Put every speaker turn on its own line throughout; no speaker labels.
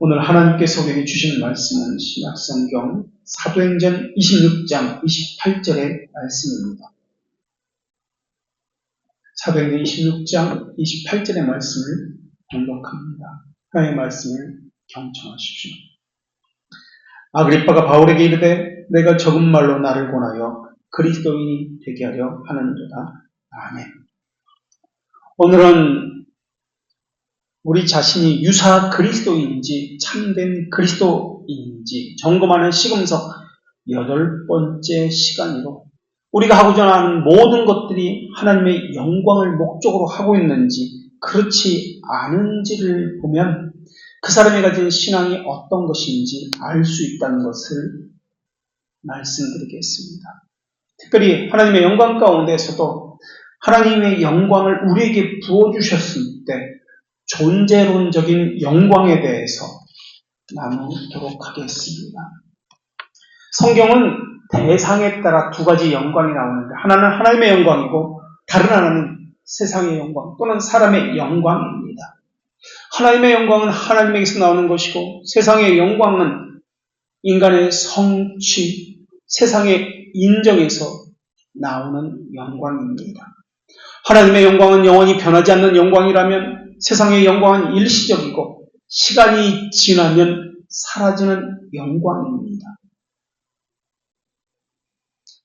오늘 하나님께서 우리에게 주시는 말씀은 신약성경 사도행전 26장 28절의 말씀입니다. 사도행전 26장 28절의 말씀을 봉독합니다. 하나님의 말씀을 경청하십시오. 아그리빠가 바울에게 이르되 내가 적은 말로 나를 권하여 그리스도인이 되게 하려 하는도다. 아멘. 오늘은 우리 자신이 유사 그리스도인인지 참된 그리스도인인지 점검하는 시금석 8번째 시간으로 우리가 하고자 하는 모든 것들이 하나님의 영광을 목적으로 하고 있는지 그렇지 않은지를 보면 그 사람이 가진 신앙이 어떤 것인지 알 수 있다는 것을 말씀드리겠습니다. 특별히 하나님의 영광 가운데서도 하나님의 영광을 우리에게 부어주셨을 때 존재론적인 영광에 대해서 나누도록 하겠습니다. 성경은 대상에 따라 두 가지 영광이 나오는데 하나는 하나님의 영광이고 다른 하나는 세상의 영광 또는 사람의 영광입니다. 하나님의 영광은 하나님에게서 나오는 것이고 세상의 영광은 인간의 성취, 세상의 인정에서 나오는 영광입니다. 하나님의 영광은 영원히 변하지 않는 영광이라면 세상의 영광은 일시적이고 시간이 지나면 사라지는 영광입니다.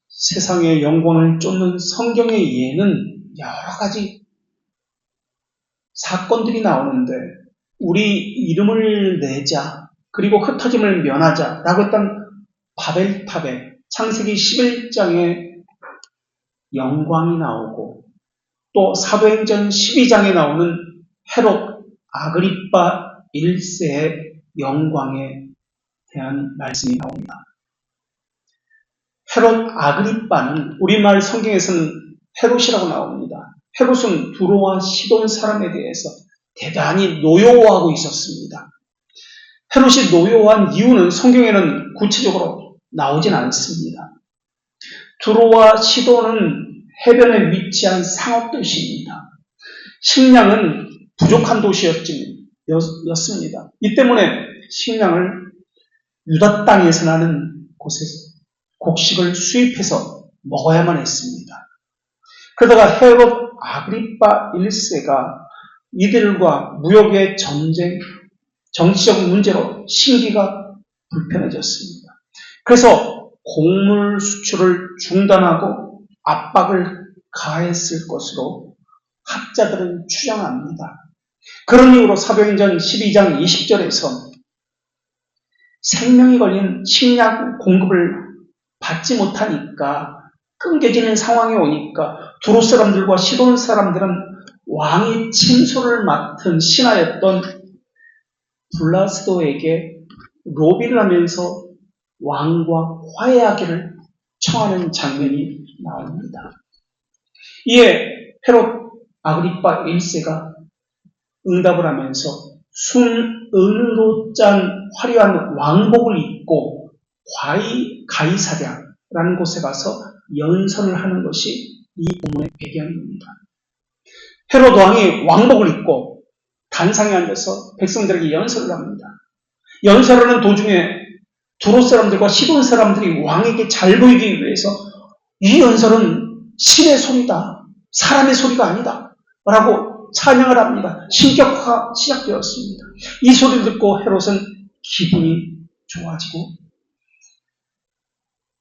세상의 영광을 쫓는 성경의 예는 여러 가지 사건들이 나오는데 우리 이름을 내자 그리고 흩어짐을 면하자라고 했던 바벨탑에 창세기 11장에 영광이 나오고 또 사도행전 12장에 나오는 헤롯 아그리빠 1세의 영광에 대한 말씀이 나옵니다. 헤롯 아그리빠는 우리말 성경에서는 헤롯이라고 나옵니다. 헤롯은 두로와 시돈 사람에 대해서 대단히 노여워하고 있었습니다. 헤롯이 노여워한 이유는 성경에는 구체적으로 나오진 않습니다. 두로와 시돈은 해변에 위치한 상업도시입니다. 식량은 부족한 도시였습니다. 이 때문에 식량을 유다 땅에서 나는 곳에서 곡식을 수입해서 먹어야만 했습니다. 그러다가 헤롯 아그리빠 1세가 이들과 무역의 전쟁, 정치적 문제로 신기가 불편해졌습니다. 그래서 곡물 수출을 중단하고 압박을 가했을 것으로 학자들은 추정합니다. 그런 이유로 사도행전 12장 20절에서 생명이 걸린 식량 공급을 받지 못하니까 끊겨지는 상황이 오니까 두로 사람들과 시돈 사람들은 왕의 침소를 맡은 신하였던 블라스도에게 로비를 하면서 왕과 화해하기를 청하는 장면이 나옵니다. 이에 헤롯 아그리빠 1세가 응답을 하면서 순은으로 짠 화려한 왕복을 입고 가이사랴라는 곳에 가서 연설을 하는 것이 이 본문의 배경입니다. 헤롯 왕이 왕복을 입고 단상에 앉아서 백성들에게 연설을 합니다. 연설하는 도중에 두로 사람들과 시돈 사람들이 왕에게 잘 보이기 위해서 이 연설은 신의 소리다. 사람의 소리가 아니다. 라고 찬양을 합니다. 신격화가 시작되었습니다. 이 소리를 듣고 헤롯은 기분이 좋아지고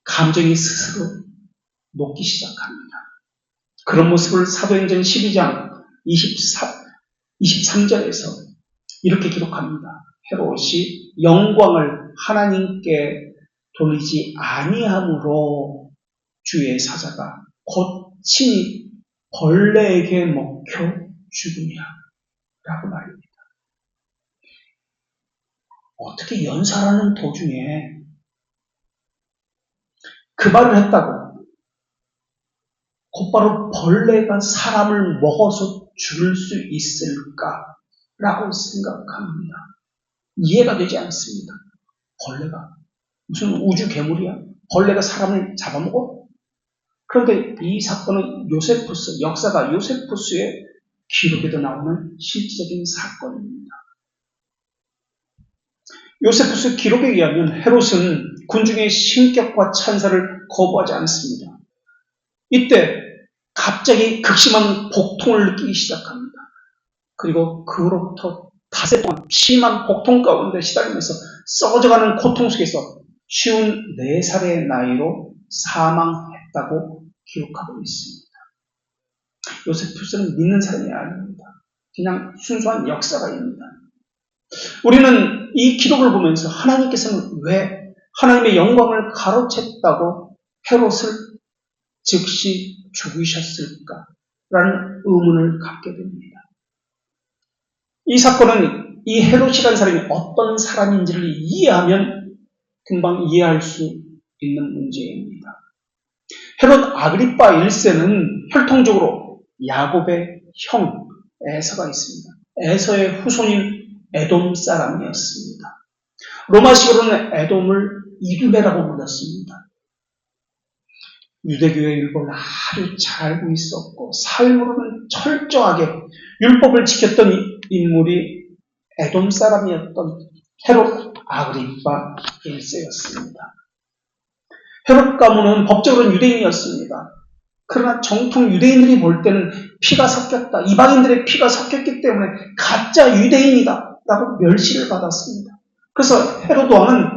감정이 스스로 녹기 시작합니다. 그런 모습을 사도행전 12장 23절에서 이렇게 기록합니다. 헤롯이 영광을 하나님께 돌리지 아니함으로 주의 사자가 곧 친히 벌레에게 먹혀 죽으냐 라고 말입니다. 어떻게 연설하는 도중에 그 말을 했다고 곧바로 벌레가 사람을 먹어서 죽을 수 있을까라고 생각합니다. 이해가 되지 않습니다. 벌레가 무슨 우주 괴물이야? 벌레가 사람을 잡아먹어? 그런데 이 사건은 요세푸스, 역사가 요세푸스의 기록에도 나오는 실질적인 사건입니다. 요세푸스 기록에 의하면 헤롯은 군중의 신격과 찬사를 거부하지 않습니다. 이때 갑자기 극심한 복통을 느끼기 시작합니다. 그리고 그로부터 닷새 동안 심한 복통 가운데 시달리면서 썩어져가는 고통 속에서 54살의 나이로 사망했다고 기록하고 있습니다. 요세푸스는 믿는 사람이 아닙니다. 그냥 순수한 역사가입니다. 우리는 이 기록을 보면서 하나님께서는 왜 하나님의 영광을 가로챘다고 헤롯을 즉시 죽이셨을까? 라는 의문을 갖게 됩니다. 이 사건은 이 헤롯이라는 사람이 어떤 사람인지를 이해하면 금방 이해할 수 있는 문제입니다. 헤롯 아그리파 1세는 혈통적으로 야곱의 형 에서가 있습니다. 에서의 후손인 에돔 사람이었습니다. 로마식으로는 에돔을 이두메라고 불렀습니다. 유대교의 율법을 아주 잘 알고 있었고 삶으로는 철저하게 율법을 지켰던 인물이 에돔 사람이었던 헤롯 아그리파 1세였습니다. 헤롯 가문은 법적으로는 유대인이었습니다. 그러나 정통 유대인들이 볼 때는 피가 섞였다. 이방인들의 피가 섞였기 때문에 가짜 유대인이다. 라고 멸시를 받았습니다. 그래서 헤롯 왕은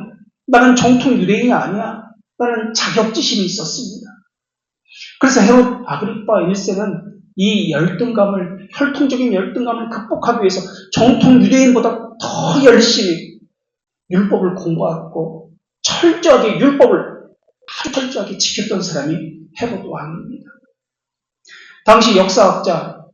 나는 정통 유대인이 아니야. 라는 자격지심이 있었습니다. 그래서 헤롯 아그리파 1세는 이 열등감을, 혈통적인 열등감을 극복하기 위해서 정통 유대인보다 더 열심히 율법을 공부하고 철저하게 율법을 아주 철저하게 지켰던 사람이 헤롯 왕입니다. 당시 역사학자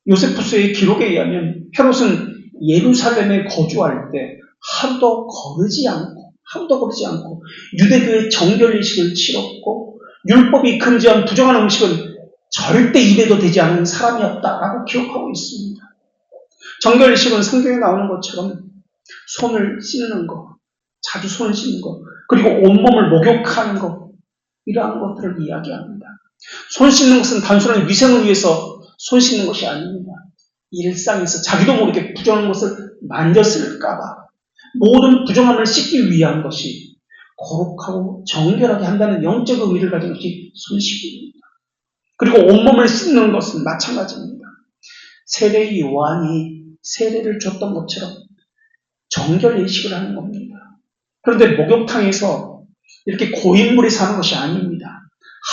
요세푸스의 기록에 의하면 헤롯은 예루살렘에 거주할 때 하루도 거르지 않고 유대교의 정결의식을 치렀고 율법이 금지한 부정한 음식은 절대 입에도 되지 않은 사람이었다라고 기록하고 있습니다. 정결의식은 성경에 나오는 것처럼 손을 씻는 것, 자주 손을 씻는 것, 그리고 온몸을 목욕하는 것, 이러한 것들을 이야기합니다. 손 씻는 것은 단순한 위생을 위해서 손 씻는 것이 아닙니다. 일상에서 자기도 모르게 부정한 것을 만졌을까봐 모든 부정함을 씻기 위한 것이 거룩하고 정결하게 한다는 영적 의미를 가진 것이 손씻기입니다. 그리고 온몸을 씻는 것은 마찬가지입니다. 세례 요한이 세례를 줬던 것처럼 정결 예식을 하는 겁니다. 그런데 목욕탕에서 이렇게 고인물이 사는 것이 아닙니다.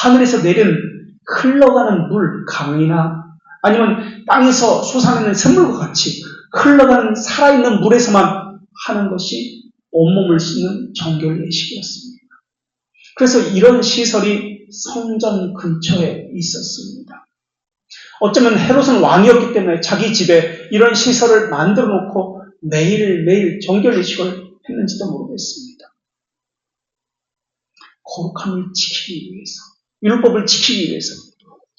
하늘에서 내린 흘러가는 물, 강이나 아니면 땅에서 솟아내는 샘물과 같이 흘러가는 살아있는 물에서만 하는 것이 온몸을 씻는 정결 예식이었습니다. 그래서 이런 시설이 성전 근처에 있었습니다. 어쩌면 헤롯은 왕이었기 때문에 자기 집에 이런 시설을 만들어 놓고 매일매일 정결 예식을 했는지도 모르겠습니다. 거룩함을 지키기 위해서, 율법을 지키기 위해서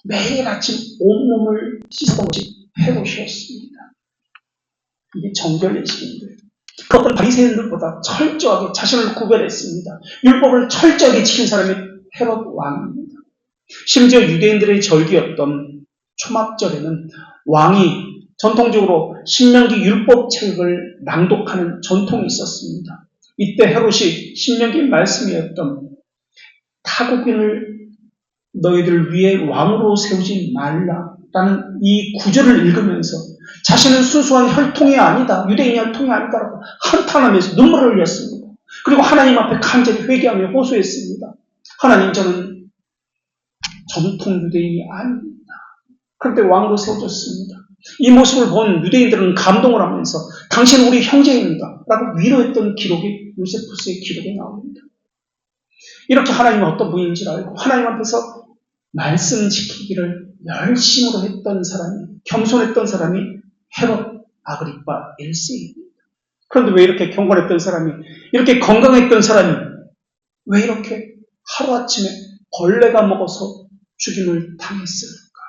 매일 아침 온몸을 씻었던 것이 헤롯이었습니다. 이게 정결 예식인데 그 어떤 바리새인들보다 철저하게 자신을 구별했습니다. 율법을 철저하게 지킨 사람이 헤롯 왕입니다. 심지어 유대인들의 절기였던 초막절에는 왕이 전통적으로 신명기 율법책을 낭독하는 전통이 있었습니다. 이때 헤롯이 신명기 말씀이었던 타국인을 너희들 위에 왕으로 세우지 말라라는 이 구절을 읽으면서 자신은 순수한 혈통이 아니다, 유대인 혈통이 아니다라고 한탄하면서 눈물을 흘렸습니다. 그리고 하나님 앞에 간절히 회개하며 호소했습니다. 하나님, 저는 정통 유대인이 아닙니다. 그런데 왕으로 세워졌습니다. 이 모습을 본 유대인들은 감동을 하면서 당신은 우리 형제입니다 라고 위로했던 기록이 요세푸스의 기록에 나옵니다. 이렇게 하나님은 어떤 분인지를 알고 하나님 앞에서 말씀 지키기를 열심으로 했던 사람이, 겸손했던 사람이 헤롯 아그리파 1세입니다. 그런데 왜 이렇게 경건했던 사람이, 이렇게 건강했던 사람이 왜 이렇게 하루아침에 벌레가 먹어서 죽임을 당했을까?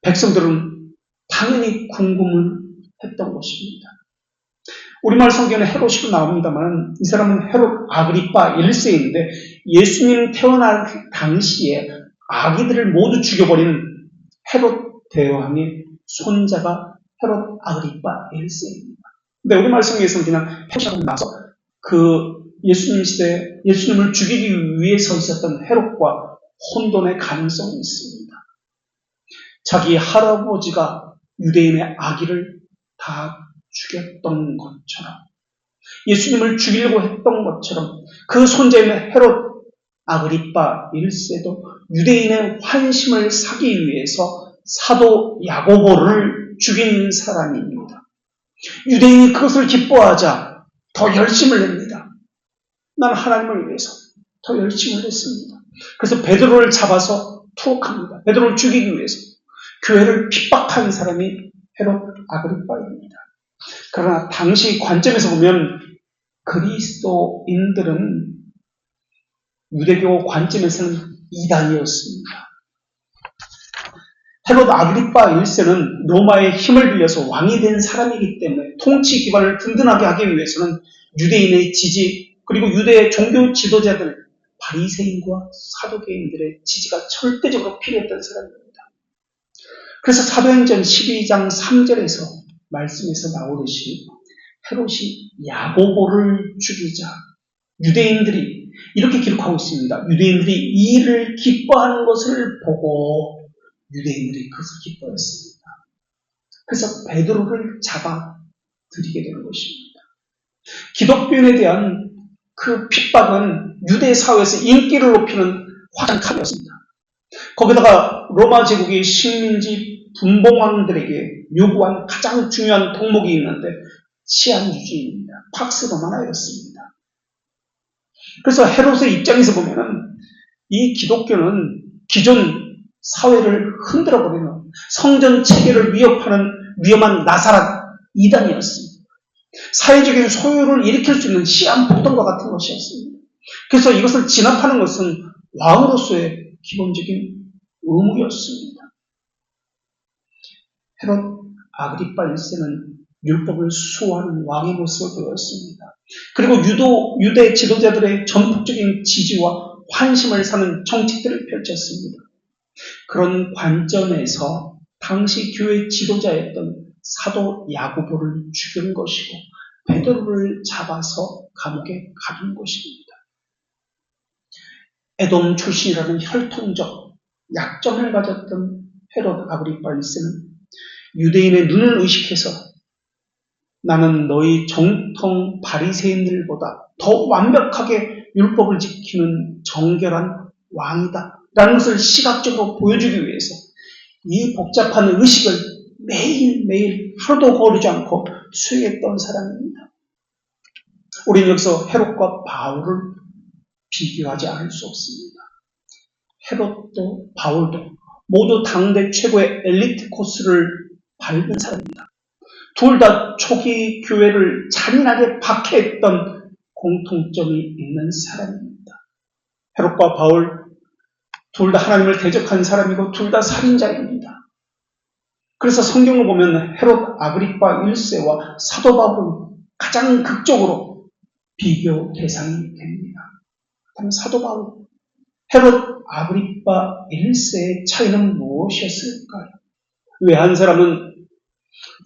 백성들은 당연히 궁금을 했던 것입니다. 우리말 성경에 헤롯이로 나옵니다만 이 사람은 헤롯 아그리파 1세인데 예수님 태어날 당시에 아기들을 모두 죽여버린 헤롯 대왕의 손자가 헤롯 아그리파 1세입니다. 근데 우리말 성경에서는 그냥 헤롯이라고 나와서 그 예수님 시대에 예수님을 죽이기 위해서 있었던 헤롯과 혼돈의 가능성이 있습니다. 자기 할아버지가 유대인의 아기를 다 죽였던 것처럼, 예수님을 죽이려고 했던 것처럼 그 손자인 헤롯 아그리파 1세도 유대인의 환심을 사기 위해서 사도 야고보를 죽인 사람입니다. 유대인이 그것을 기뻐하자 더 열심을 냅니다. 난 하나님을 위해서 더 열심을 했습니다. 그래서 베드로를 잡아서 투옥합니다. 베드로를 죽이기 위해서 교회를 핍박한 사람이 헤롯 아그리파입니다. 그러나 당시 관점에서 보면 그리스도인들은 유대교 관점에서는 이단이었습니다. 헤롯 아그리파 1세는 로마의 힘을 빌려서 왕이 된 사람이기 때문에 통치 기반을 든든하게 하기 위해서는 유대인의 지지, 그리고 유대의 종교 지도자들, 바리새인과 사두개인들의 지지가 절대적으로 필요했던 사람입니다. 그래서 사도행전 12장 3절에서 말씀에서 나오듯이 헤롯이 야고보를 죽이자 유대인들이 이렇게 기록하고 있습니다. 유대인들이 이 일을 기뻐하는 것을 보고 유대인들이 그것을 기뻐했습니다. 그래서 베드로를 잡아 들이게 되는 것입니다. 기독교인에 대한 그 핍박은 유대 사회에서 인기를 높이는 화장칼이었습니다. 거기다가 로마 제국의 식민지 분봉왕들에게 요구한 가장 중요한 덕목이 있는데 치안유지입니다. 팍스 로마나였습니다. 그래서 헤롯의 입장에서 보면은 이 기독교는 기존 사회를 흔들어버리는 성전 체계를 위협하는 위험한 나사렛 이단이었습니다. 사회적인 소유를 일으킬 수 있는 시한폭동과 같은 것이었습니다. 그래서 이것을 진압하는 것은 왕으로서의 기본적인 의무였습니다. 헤롯 아그리파 1세는 율법을 수호하는 왕의 모습을 보였습니다. 그리고 유대 지도자들의 전폭적인 지지와 환심을 사는 정책들을 펼쳤습니다. 그런 관점에서 당시 교회 지도자였던 사도 야고보를 죽인 것이고 베드로를 잡아서 감옥에 가둔 것입니다. 에돔 출신이라는 혈통적 약점을 가졌던 헤롯 아그리파 1세는 유대인의 눈을 의식해서 나는 너희 정통 바리새인들보다 더 완벽하게 율법을 지키는 정결한 왕이다 라는 것을 시각적으로 보여주기 위해서 이 복잡한 의식을 매일매일 하루도 거르지 않고 수행했던 사람입니다. 우리는 여기서 헤롯과 바울을 비교하지 않을 수 없습니다. 헤롯도 바울도 모두 당대 최고의 엘리트 코스를 밟은 사람입니다. 둘 다 초기 교회를 잔인하게 박해했던 공통점이 있는 사람입니다. 헤롯과 바울 둘 다 하나님을 대적한 사람이고 둘 다 살인자입니다. 그래서 성경을 보면 헤롯 아그리파 1세와 사도 바울은 가장 극적으로 비교 대상이 됩니다. 그럼 사도 바울, 헤롯 아그리파 1세의 차이는 무엇이었을까요? 왜 한 사람은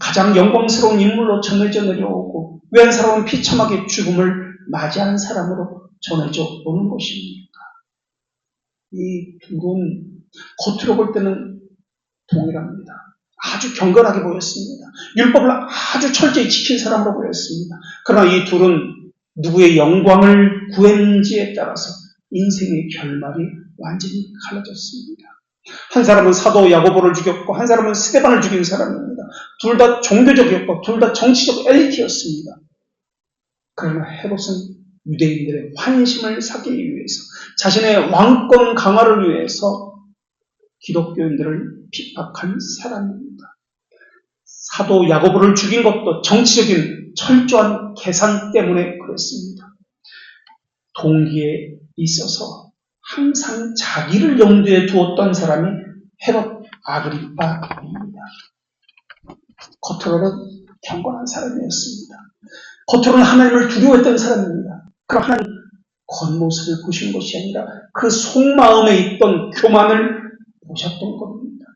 가장 영광스러운 인물로 전해져 내려오고 왜 한 사람은 비참하게 죽음을 맞이한 사람으로 전해져 오는 것입니까? 이 둘은 겉으로 볼 때는 동일합니다. 아주 경건하게 보였습니다. 율법을 아주 철저히 지킨 사람으로 보였습니다. 그러나 이 둘은 누구의 영광을 구했는지에 따라서 인생의 결말이 완전히 갈라졌습니다. 한 사람은 사도 야고보를 죽였고 한 사람은 스데반을 죽인 사람입니다. 둘 다 종교적이었고 둘 다 정치적 엘리트였습니다. 그러나 헤롯은 유대인들의 환심을 사기 위해서 자신의 왕권 강화를 위해서 기독교인들을 핍박한 사람입니다. 사도 야고보를 죽인 것도 정치적인 철저한 계산 때문에 그랬습니다. 동기에 있어서 항상 자기를 염두에 두었던 사람이 헤롯 아그리파입니다. 겉으로는 경건한 사람이었습니다. 겉으로는 하나님을 두려워했던 사람입니다. 그러나 하나님 겉모습을 보신 것이 아니라 그 속마음에 있던 교만을 보셨던 겁니다.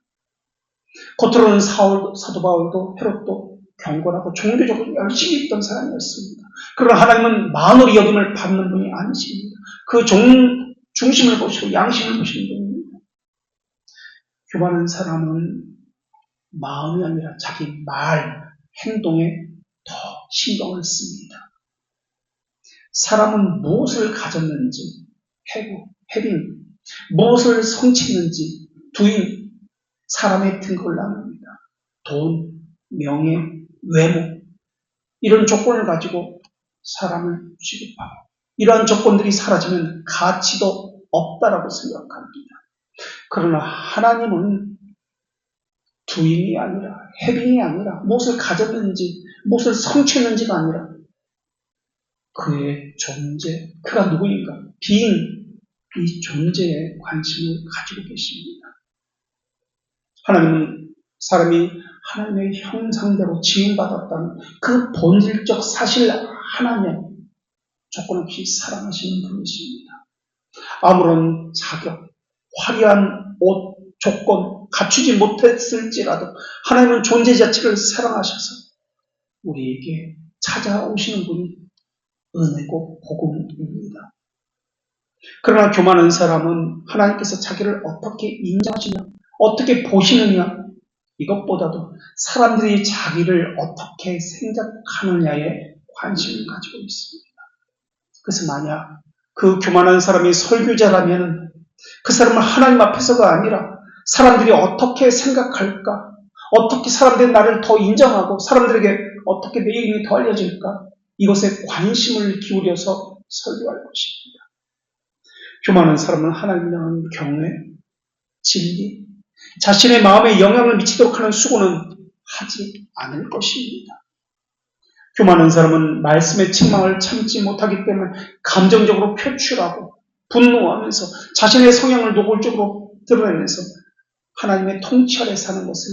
겉으로는 사도 바울도 헤롯도 경건하고 종교적으로 열심히 있던 사람이었습니다. 그러나 하나님은 만월의 여김을 받는 분이 아니십니다. 그 중심을 보시고 양심을 보시는 분입니다. 교만한 사람은 마음이 아니라 자기 말, 행동에 더 신경을 씁니다. 사람은 무엇을 가졌는지, 해빙, 무엇을 성취했는지, 두인, 사람의 등급을 나눕니다. 돈, 명예, 외모, 이런 조건을 가지고 사람을 취급하고, 이러한 조건들이 사라지면 가치도 없다라고 생각합니다. 그러나 하나님은 두인이 아니라, 해빙이 아니라, 무엇을 가졌는지, 무엇을 성취했는지가 아니라, 그의 존재, 그가 누구인가, 이 존재에 관심을 가지고 계십니다. 하나님은 사람이 하나님의 형상대로 지음받았다는 그 본질적 사실 하나님 조건 없이 사랑하시는 분이십니다. 아무런 자격, 화려한 옷, 조건 갖추지 못했을지라도 하나님은 존재 자체를 사랑하셔서 우리에게 찾아오시는 분이 은혜고 복음입니다. 그러나 교만한 사람은 하나님께서 자기를 어떻게 인정하시냐, 어떻게 보시느냐, 이것보다도 사람들이 자기를 어떻게 생각하느냐에 관심을 가지고 있습니다. 그래서 만약 그 교만한 사람이 설교자라면 그 사람은 하나님 앞에서가 아니라 사람들이 어떻게 생각할까, 어떻게 사람들이 나를 더 인정하고 사람들에게 어떻게 내 이름이 더 알려질까, 이것에 관심을 기울여서 설교할 것입니다. 교만한 사람은 하나님을 향한 경외, 진리, 자신의 마음에 영향을 미치도록 하는 수고는 하지 않을 것입니다. 교만한 사람은 말씀의 책망을 참지 못하기 때문에 감정적으로 표출하고 분노하면서 자신의 성향을 노골적으로 드러내면서 하나님의 통치 아래 사는 것을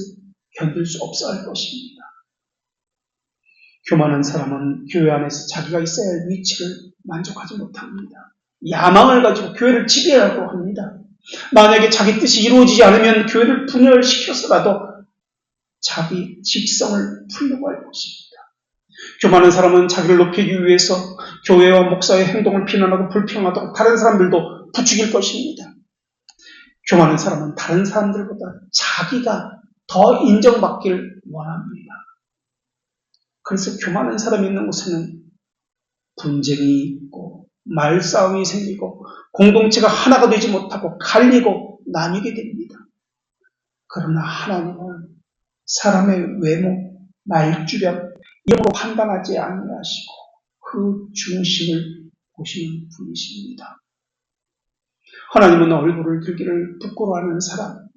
견딜 수 없어 할 것입니다. 교만한 사람은 교회 안에서 자기가 있어야 할 위치를 만족하지 못합니다. 야망을 가지고 교회를 지배하려고 합니다. 만약에 자기 뜻이 이루어지지 않으면 교회를 분열시켜서라도 자기 직성을 풀려고 할 것입니다. 교만한 사람은 자기를 높이기 위해서 교회와 목사의 행동을 비난하고 불평하도록 다른 사람들도 부추길 것입니다. 교만한 사람은 다른 사람들보다 자기가 더 인정받기를 원합니다. 그래서 교만한 사람이 있는 곳에는 분쟁이 있고 말싸움이 생기고 공동체가 하나가 되지 못하고 갈리고 나뉘게 됩니다. 그러나 하나님은 사람의 외모, 말주변, 이름으로 판단하지 아니하시고 그 중심을 보시는 분이십니다. 하나님은 얼굴을 들기를 부끄러워하는 사람,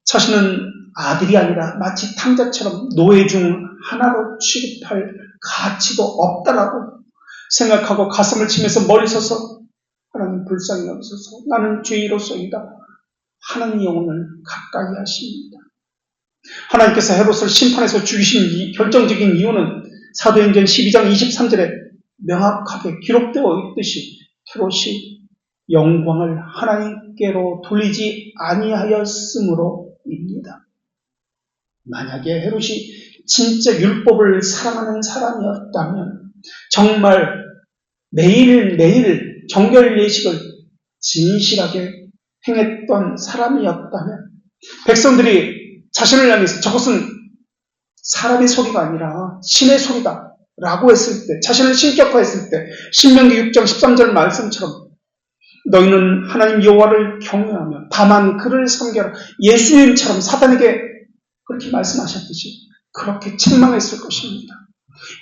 자신은 아들이 아니라 마치 탕자처럼 노예 중 하나로 취급할 가치도 없다라고 생각하고 가슴을 치면서 머리 서서 하나님 불쌍히 여기소서, 나는 죄인으로서이다 하는 영혼을 가까이 하십니다. 하나님께서 헤롯을 심판해서 죽이신 이 결정적인 이유는 사도행전 12장 23절에 명확하게 기록되어 있듯이 헤롯이 영광을 하나님께로 돌리지 아니하였으므로입니다. 만약에 헤롯이 진짜 율법을 사랑하는 사람이었다면, 정말 매일매일 정결 예식을 진실하게 행했던 사람이었다면, 백성들이 자신을 향해서 저것은 사람의 소리가 아니라 신의 소리다 라고 했을 때, 자신을 신격화했을 때, 신명기 6장 13절 말씀처럼 너희는 하나님 여호와를 경외하며 다만 그를 섬겨라, 예수님처럼 사단에게 그렇게 말씀하셨듯이 그렇게 책망했을 것입니다.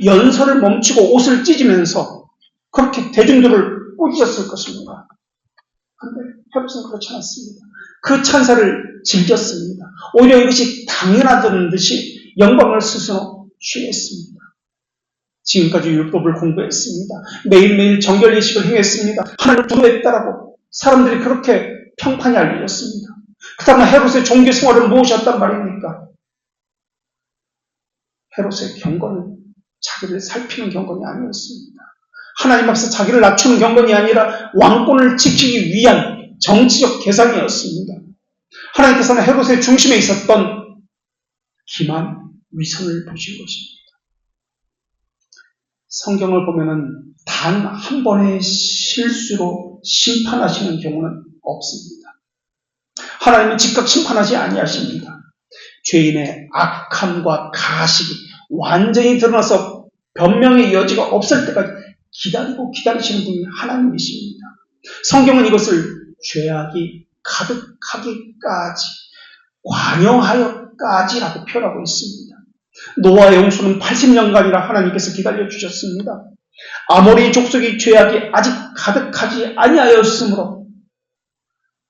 연설을 멈추고 옷을 찢으면서 그렇게 대중들을 꾸짖었을 것입니다. 그런데 헤롯은 그렇지 않습니다. 그 찬사를 즐겼습니다. 오히려 이것이 당연하다는 듯이 영광을 스스로 취했습니다. 지금까지 율법을 공부했습니다. 매일매일 정결 예식을 행했습니다. 하나님을 두려워했다라고 사람들이 그렇게 평판이 알려졌습니다. 그렇다면 헤롯의 종교 생활은 무엇이었단 말입니까? 헤롯의 경건은 자기를 살피는 경건이 아니었습니다. 하나님 앞에서 자기를 낮추는 경건이 아니라 왕권을 지키기 위한 정치적 계산이었습니다. 하나님께서는 헤롯의 중심에 있었던 기만, 위선을 보신 것입니다. 성경을 보면은 단 한 번의 실수로 심판하시는 경우는 없습니다. 하나님은 즉각 심판하지 아니하십니다. 죄인의 악함과 가식이 완전히 드러나서 변명의 여지가 없을 때까지 기다리시는 분이 하나님이십니다. 성경은 이것을 죄악이 가득하기까지, 관여하여까지라고 표현하고 있습니다. 노아의 홍수는 80년간이나 하나님께서 기다려주셨습니다. 아모리 족속의 죄악이 아직 가득하지 아니하였으므로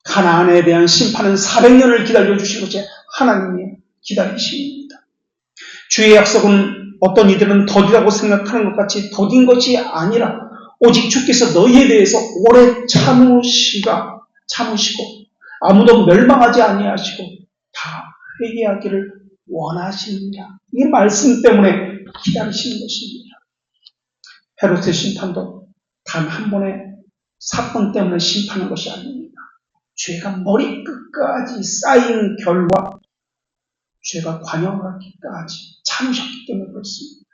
가나안에 대한 심판은 400년을 기다려주신 것이 하나님의 기다리심입니다. 주의 약속은 어떤 이들은 더디다고 생각하는 것 같이 더딘 것이 아니라 오직 주께서 너희에 대해서 오래 참으시고 아무도 멸망하지 아니하시고 다 회개하기를 원하십니다. 이 말씀 때문에 기다리시는 것입니다. 헤롯의 심판도 단 한 번의 사건 때문에 심판한 것이 아닙니다. 죄가 머리끝까지 쌓인 결과 죄가 관여하기까지 참으셨기 때문에 그렇습니다.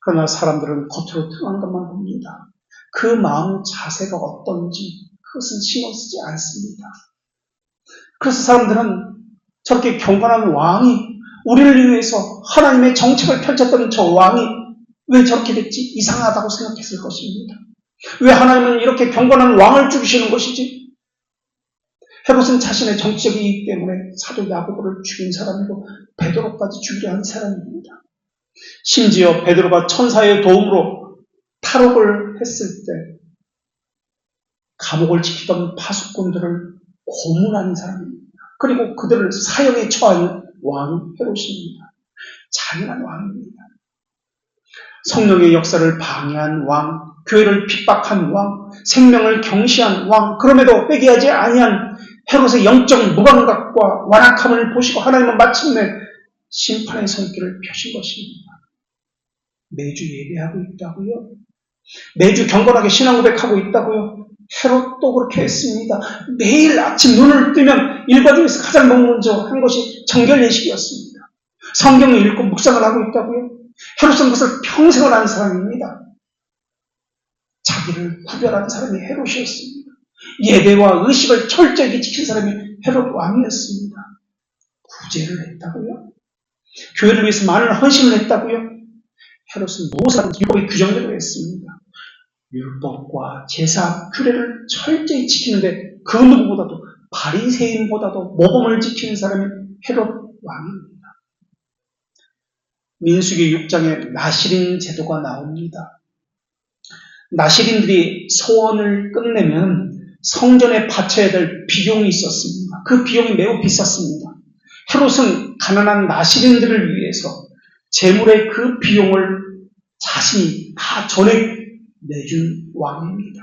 그러나 사람들은 겉으로 드러난 것만 봅니다. 그 마음 자세가 어떤지 그것은 신경 쓰지 않습니다. 그래서 사람들은 저렇게 경건한 왕이 우리를 위해서 하나님의 정책을 펼쳤던 저 왕이 왜 저렇게 됐지? 이상하다고 생각했을 것입니다. 왜 하나님은 이렇게 경건한 왕을 죽이시는 것이지? 헤롯은 자신의 정치적 이익 때문에 사도 야고보를 죽인 사람이고 베드로까지 죽이려 한 사람입니다. 심지어 베드로가 천사의 도움으로 탈옥을 했을 때 감옥을 지키던 파수꾼들을 고문한 사람입니다. 그리고 그들을 사형에 처하는 왕이 헤롯입니다. 잔인한 왕입니다. 성령의 역사를 방해한 왕, 교회를 핍박한 왕, 생명을 경시한 왕, 그럼에도 회개하지 아니한 헤롯의 영적 무감각과 완악함을 보시고 하나님은 마침내 심판의 손길을 펴신 것입니다. 매주 예배하고 있다고요? 매주 경건하게 신앙 고백하고 있다고요? 헤롯도 그렇게 했습니다. 매일 아침 눈을 뜨면 일과 중에서 가장 먼저 한 것이 정결 예식이었습니다. 성경을 읽고 묵상을 하고 있다고요? 헤롯은 그것을 평생을 한 사람입니다. 자기를 구별한 사람이 헤롯이었습니다. 예배와 의식을 철저히 지킨 사람이 헤롯 왕이었습니다. 구제를 했다고요? 교회를 위해서 많은 헌신을 했다고요? 헤롯은 모세라는 율법의 규정대로 했습니다. 율법과 제사, 규례를 철저히 지키는데 그 누구보다도 바리새인보다도 모범을 지키는 사람이 헤롯 왕입니다. 민수기 6장에 나시린 제도가 나옵니다. 나시린들이 소원을 끝내면 성전에 바쳐야 될 비용이 있었습니다. 그 비용이 매우 비쌌습니다. 헤롯은 가난한 나시린들을 위해서 재물의 그 비용을 자신이 다 전액 내준 왕입니다.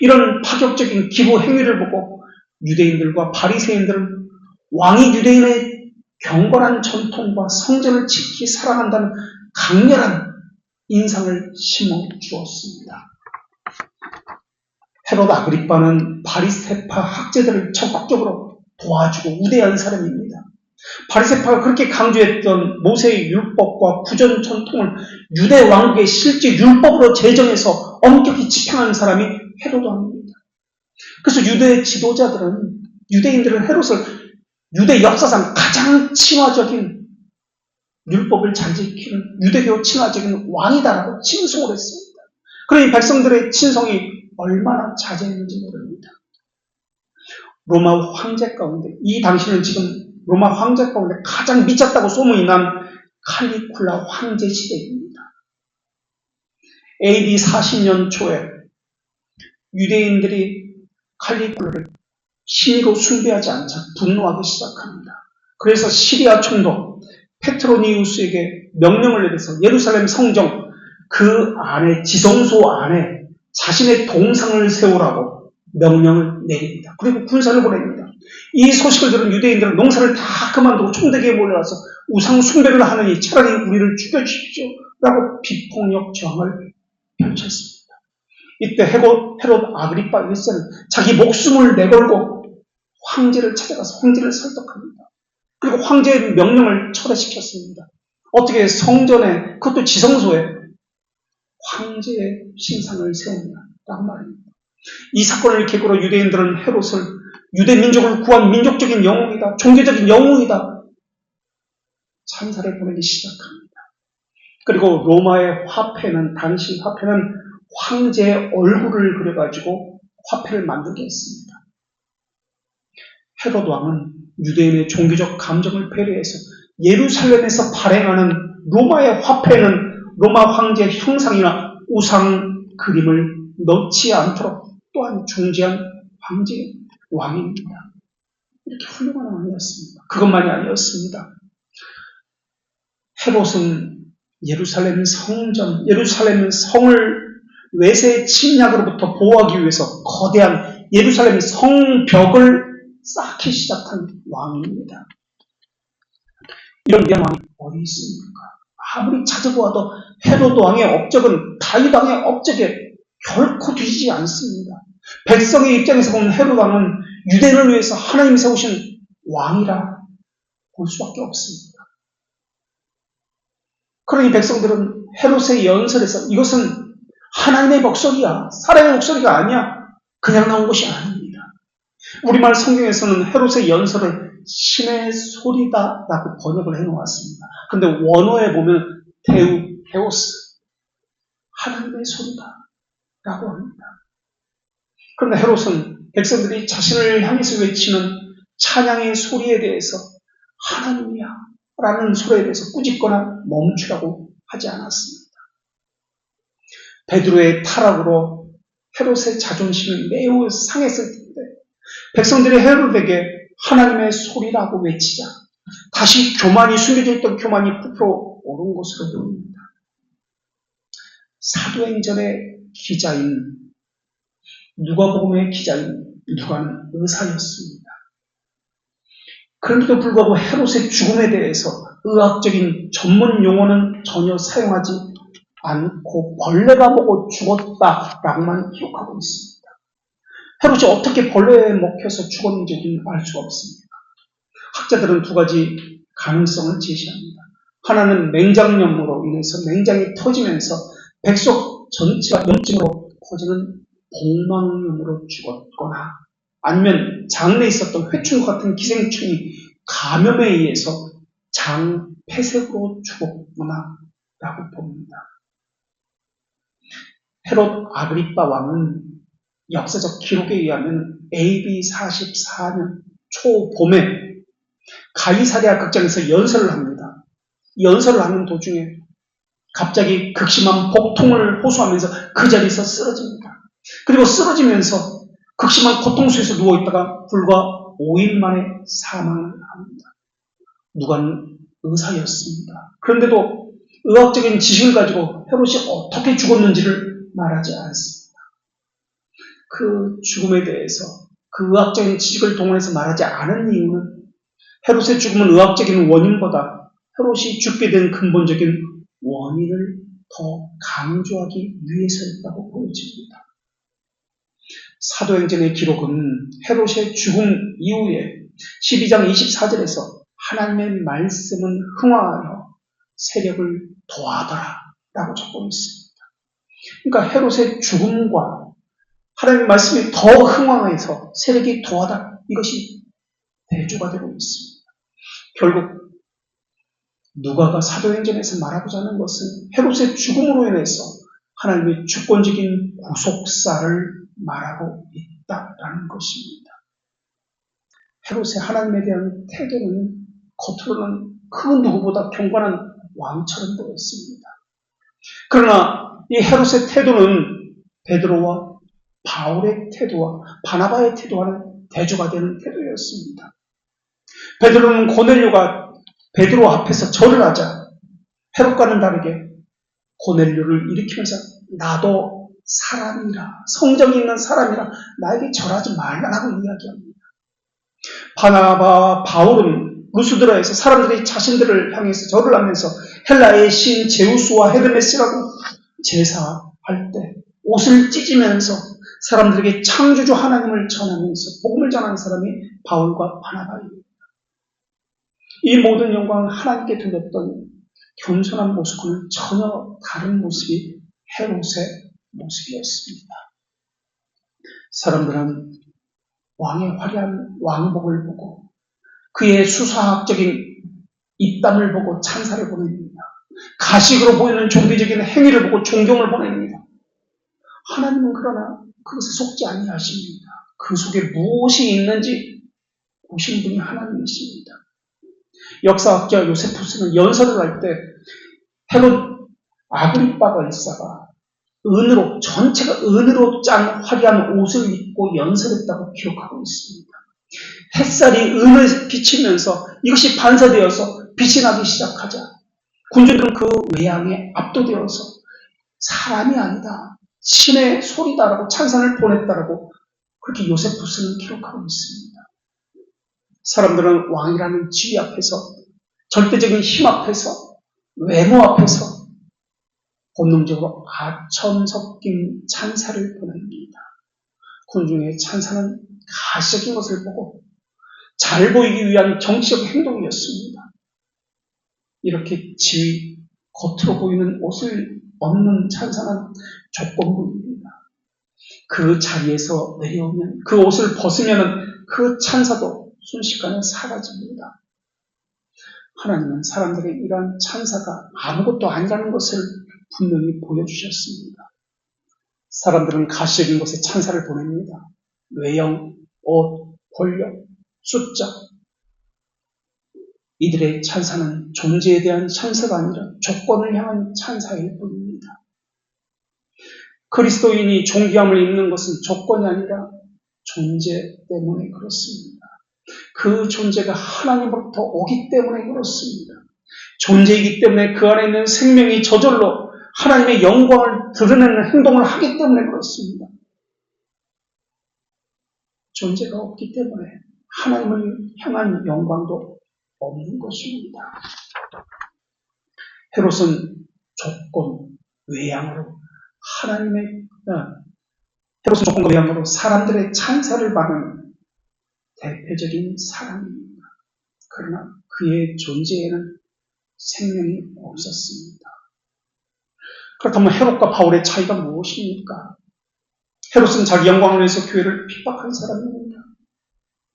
이런 파격적인 기부 행위를 보고 유대인들과 바리새인들은 왕이 유대인의 경건한 전통과 성전을 지키 사랑한다는 강렬한 인상을 심어주었습니다. 헤롯 아그리빠는 바리새파 학자들을 적극적으로 도와주고 우대한 사람입니다. 바리새파가 그렇게 강조했던 모세의 율법과 구전 전통을 유대 왕국의 실제 율법으로 제정해서 엄격히 집행하는 사람이 헤롯 왕입니다. 그래서 유대 지도자들은 유대인들은 헤롯을 유대 역사상 가장 친화적인 율법을 잘 지키는 유대교 친화적인 왕이다라고 칭송을 했습니다. 그러니 백성들의 친성이 얼마나 자제했는지 모릅니다. 로마 황제 가운데 이 당시는 지금 로마 황제 가운데 가장 미쳤다고 소문이 난 칼리굴라 황제 시대입니다. AD 40년 초에 유대인들이 칼리굴라를 신으로 숭배하지 않자 분노하기 시작합니다. 그래서 시리아 총독 페트로니우스에게 명령을 내려서 예루살렘 성정 그 안에 지성소 안에 자신의 동상을 세우라고 명령을 내립니다. 그리고 군사를 보냅니다. 이 소식을 들은 유대인들은 농사를 다 그만두고 총대기에 몰려와서 우상 숭배를 하느니 차라리 우리를 죽여주십시오 라고 비폭력 저항을 펼쳤습니다. 이때 헤롯 아그리빠 1세는 자기 목숨을 내걸고 황제를 찾아가서 황제를 설득합니다. 그리고 황제의 명령을 철회시켰습니다. 어떻게 성전에, 그것도 지성소에 황제의 신상을 세우냐라고 말입니다. 이 사건을 계기로 유대인들은 헤롯을 유대 민족을 구한 민족적인 영웅이다, 종교적인 영웅이다, 찬사를 보내기 시작합니다. 그리고 로마의 화폐는, 당시 화폐는 황제의 얼굴을 그려가지고 화폐를 만들게 했습니다. 헤롯 왕은 유대인의 종교적 감정을 배려해서 예루살렘에서 발행하는 로마의 화폐는 로마 황제의 형상이나 우상 그림을 넣지 않도록 또한 중지한 황제 왕입니다. 이렇게 훌륭한 왕이었습니다. 그것만이 아니었습니다. 헤롯은 예루살렘 성전, 예루살렘 성을 외세의 침략으로부터 보호하기 위해서 거대한 예루살렘 성벽을 쌓기 시작한 왕입니다. 이런 위대한 왕이 어디 있습니까? 아무리 찾아보아도 헤롯 왕의 업적은 다윗 왕의 업적에 결코 뒤지지 않습니다. 백성의 입장에서 보면 헤롯 왕은 유대인을 위해서 하나님이 세우신 왕이라 볼 수밖에 없습니다. 그러니 백성들은 헤롯의 연설에서 이것은 하나님의 목소리야, 사람의 목소리가 아니야, 그냥 나온 것이 아닙니다. 우리말 성경에서는 헤롯의 연설을 신의 소리다라고 번역을 해놓았습니다. 그런데 원어에 보면 데우스, 하나님의 소리다라고 합니다. 그런데 헤롯은 백성들이 자신을 향해서 외치는 찬양의 소리에 대해서 하나님이야 라는 소리에 대해서 꾸짖거나 멈추라고 하지 않았습니다. 베드로의 타락으로 헤롯의 자존심이 매우 상했을 텐데 백성들이 헤롯에게 하나님의 소리라고 외치자 다시 교만이 숨겨져 있던 교만이 부풀어 오른 것으로 보입니다. 사도행전의 기자인 누가복음의 기자인 누가는 의사였습니다. 그런데도 불구하고 헤롯의 죽음에 대해서 의학적인 전문 용어는 전혀 사용하지 않고 벌레가 먹어 죽었다라고만 기록하고 있습니다. 헤롯이 어떻게 벌레에 먹혀서 죽었는지는 알 수가 없습니다. 학자들은 두 가지 가능성을 제시합니다. 하나는 맹장염으로 인해서 맹장이 터지면서 백속 전체가 염증으로 퍼지는 복막염으로 죽었거나 아니면 장내에 있었던 회충 같은 기생충이 감염에 의해서 장 폐색으로 죽었구나 라고 봅니다. 헤롯 아그리빠 왕은 역사적 기록에 의하면 AD 44년 초봄에 가이사랴 극장에서 연설을 합니다. 연설을 하는 도중에 갑자기 극심한 복통을 호소하면서 그 자리에서 쓰러집니다. 그리고 쓰러지면서 극심한 고통 속에서 누워있다가 불과 5일 만에 사망을 합니다. 누가는 의사였습니다. 그런데도 의학적인 지식을 가지고 헤롯이 어떻게 죽었는지를 말하지 않습니다. 그 죽음에 대해서 그 의학적인 지식을 동원해서 말하지 않은 이유는 헤롯의 죽음은 의학적인 원인보다 헤롯이 죽게 된 근본적인 원인을 더 강조하기 위해서였다고 보여집니다. 사도행전의 기록은 헤롯의 죽음 이후에 12장 24절에서 하나님의 말씀은 흥화하여 세력을 도하더라 라고 적고 있습니다. 그러니까 헤롯의 죽음과 하나님의 말씀이 더 흥화해서 세력이 도하다, 이것이 대조가 되고 있습니다. 결국 누가가 사도행전에서 말하고자 하는 것은 헤롯의 죽음으로 인해서 하나님의 주권적인 구속사를 말하고 있다라는 것입니다. 헤롯의 하나님에 대한 태도는 겉으로는 그 누구보다 경건한 왕처럼 보였습니다. 그러나 이 헤롯의 태도는 베드로와 바울의 태도와 바나바의 태도와는 대조가 되는 태도였습니다. 베드로는 고넬료가 베드로 앞에서 절을 하자 헤롯과는 다르게 고넬료를 일으키면서 나도 사람이라, 성정이 있는 사람이라 나에게 절하지 말라고 이야기합니다. 바나바와 바울은 루스드라에서 사람들이 자신들을 향해서 절을 하면서 헬라의 신 제우스와 헤르메스라고 제사할 때 옷을 찢으면서 사람들에게 창조주 하나님을 전하면서 복음을 전하는 사람이 바울과 바나바입니다. 이 모든 영광은 하나님께 돌렸던 겸손한 모습과는 전혀 다른 모습이 헤롯의 모습이었습니다. 사람들은 왕의 화려한 왕복을 보고 그의 수사학적인 입담을 보고 찬사를 보냅니다. 가식으로 보이는 종교적인 행위를 보고 존경을 보냅니다. 하나님은 그러나 그것에 속지 아니하십니다. 그 속에 무엇이 있는지 보신 분이 하나님이십니다. 역사학자 요세푸스는 연설을 할 때 헤롯 아그리빠 걸사가 은으로, 전체가 은으로 짠 화려한 옷을 입고 연설했다고 기록하고 있습니다. 햇살이 은을 비치면서 이것이 반사되어서 빛이 나기 시작하자 군중들은 그 외양에 압도되어서 사람이 아니다, 신의 소리다라고 찬산을 보냈다라고 그렇게 요세푸스는 기록하고 있습니다. 사람들은 왕이라는 지위 앞에서, 절대적인 힘 앞에서, 외모 앞에서 본능적으로 아첨 섞인 찬사를 보냅니다. 군중의 찬사는 가시적인 것을 보고 잘 보이기 위한 정치적 행동이었습니다. 이렇게 지위, 겉으로 보이는 옷을 얻는 찬사는 조건부입니다. 그 자리에서 내려오면, 그 옷을 벗으면 그 찬사도 순식간에 사라집니다. 하나님은 사람들의 이러한 찬사가 아무것도 아니라는 것을 분명히 보여주셨습니다. 사람들은 가시적인 것에 찬사를 보냅니다. 외형, 옷, 권력, 숫자. 이들의 찬사는 존재에 대한 찬사가 아니라 조건을 향한 찬사일 뿐입니다. 그리스도인이 존귀함을 입는 것은 조건이 아니라 존재 때문에 그렇습니다. 그 존재가 하나님으로부터 오기 때문에 그렇습니다. 존재이기 때문에 그 안에 있는 생명이 저절로 하나님의 영광을 드러내는 행동을 하기 때문에 그렇습니다. 존재가 없기 때문에 하나님을 향한 영광도 없는 것입니다. 헤롯은 조건, 외양으로 헤롯은 조건과 외양으로 사람들의 찬사를 받는 대표적인 사람입니다. 그러나 그의 존재에는 생명이 없었습니다. 그렇다면 헤롯과 바울의 차이가 무엇입니까? 헤롯은 자기 영광을 위해서 교회를 핍박한 사람입니다.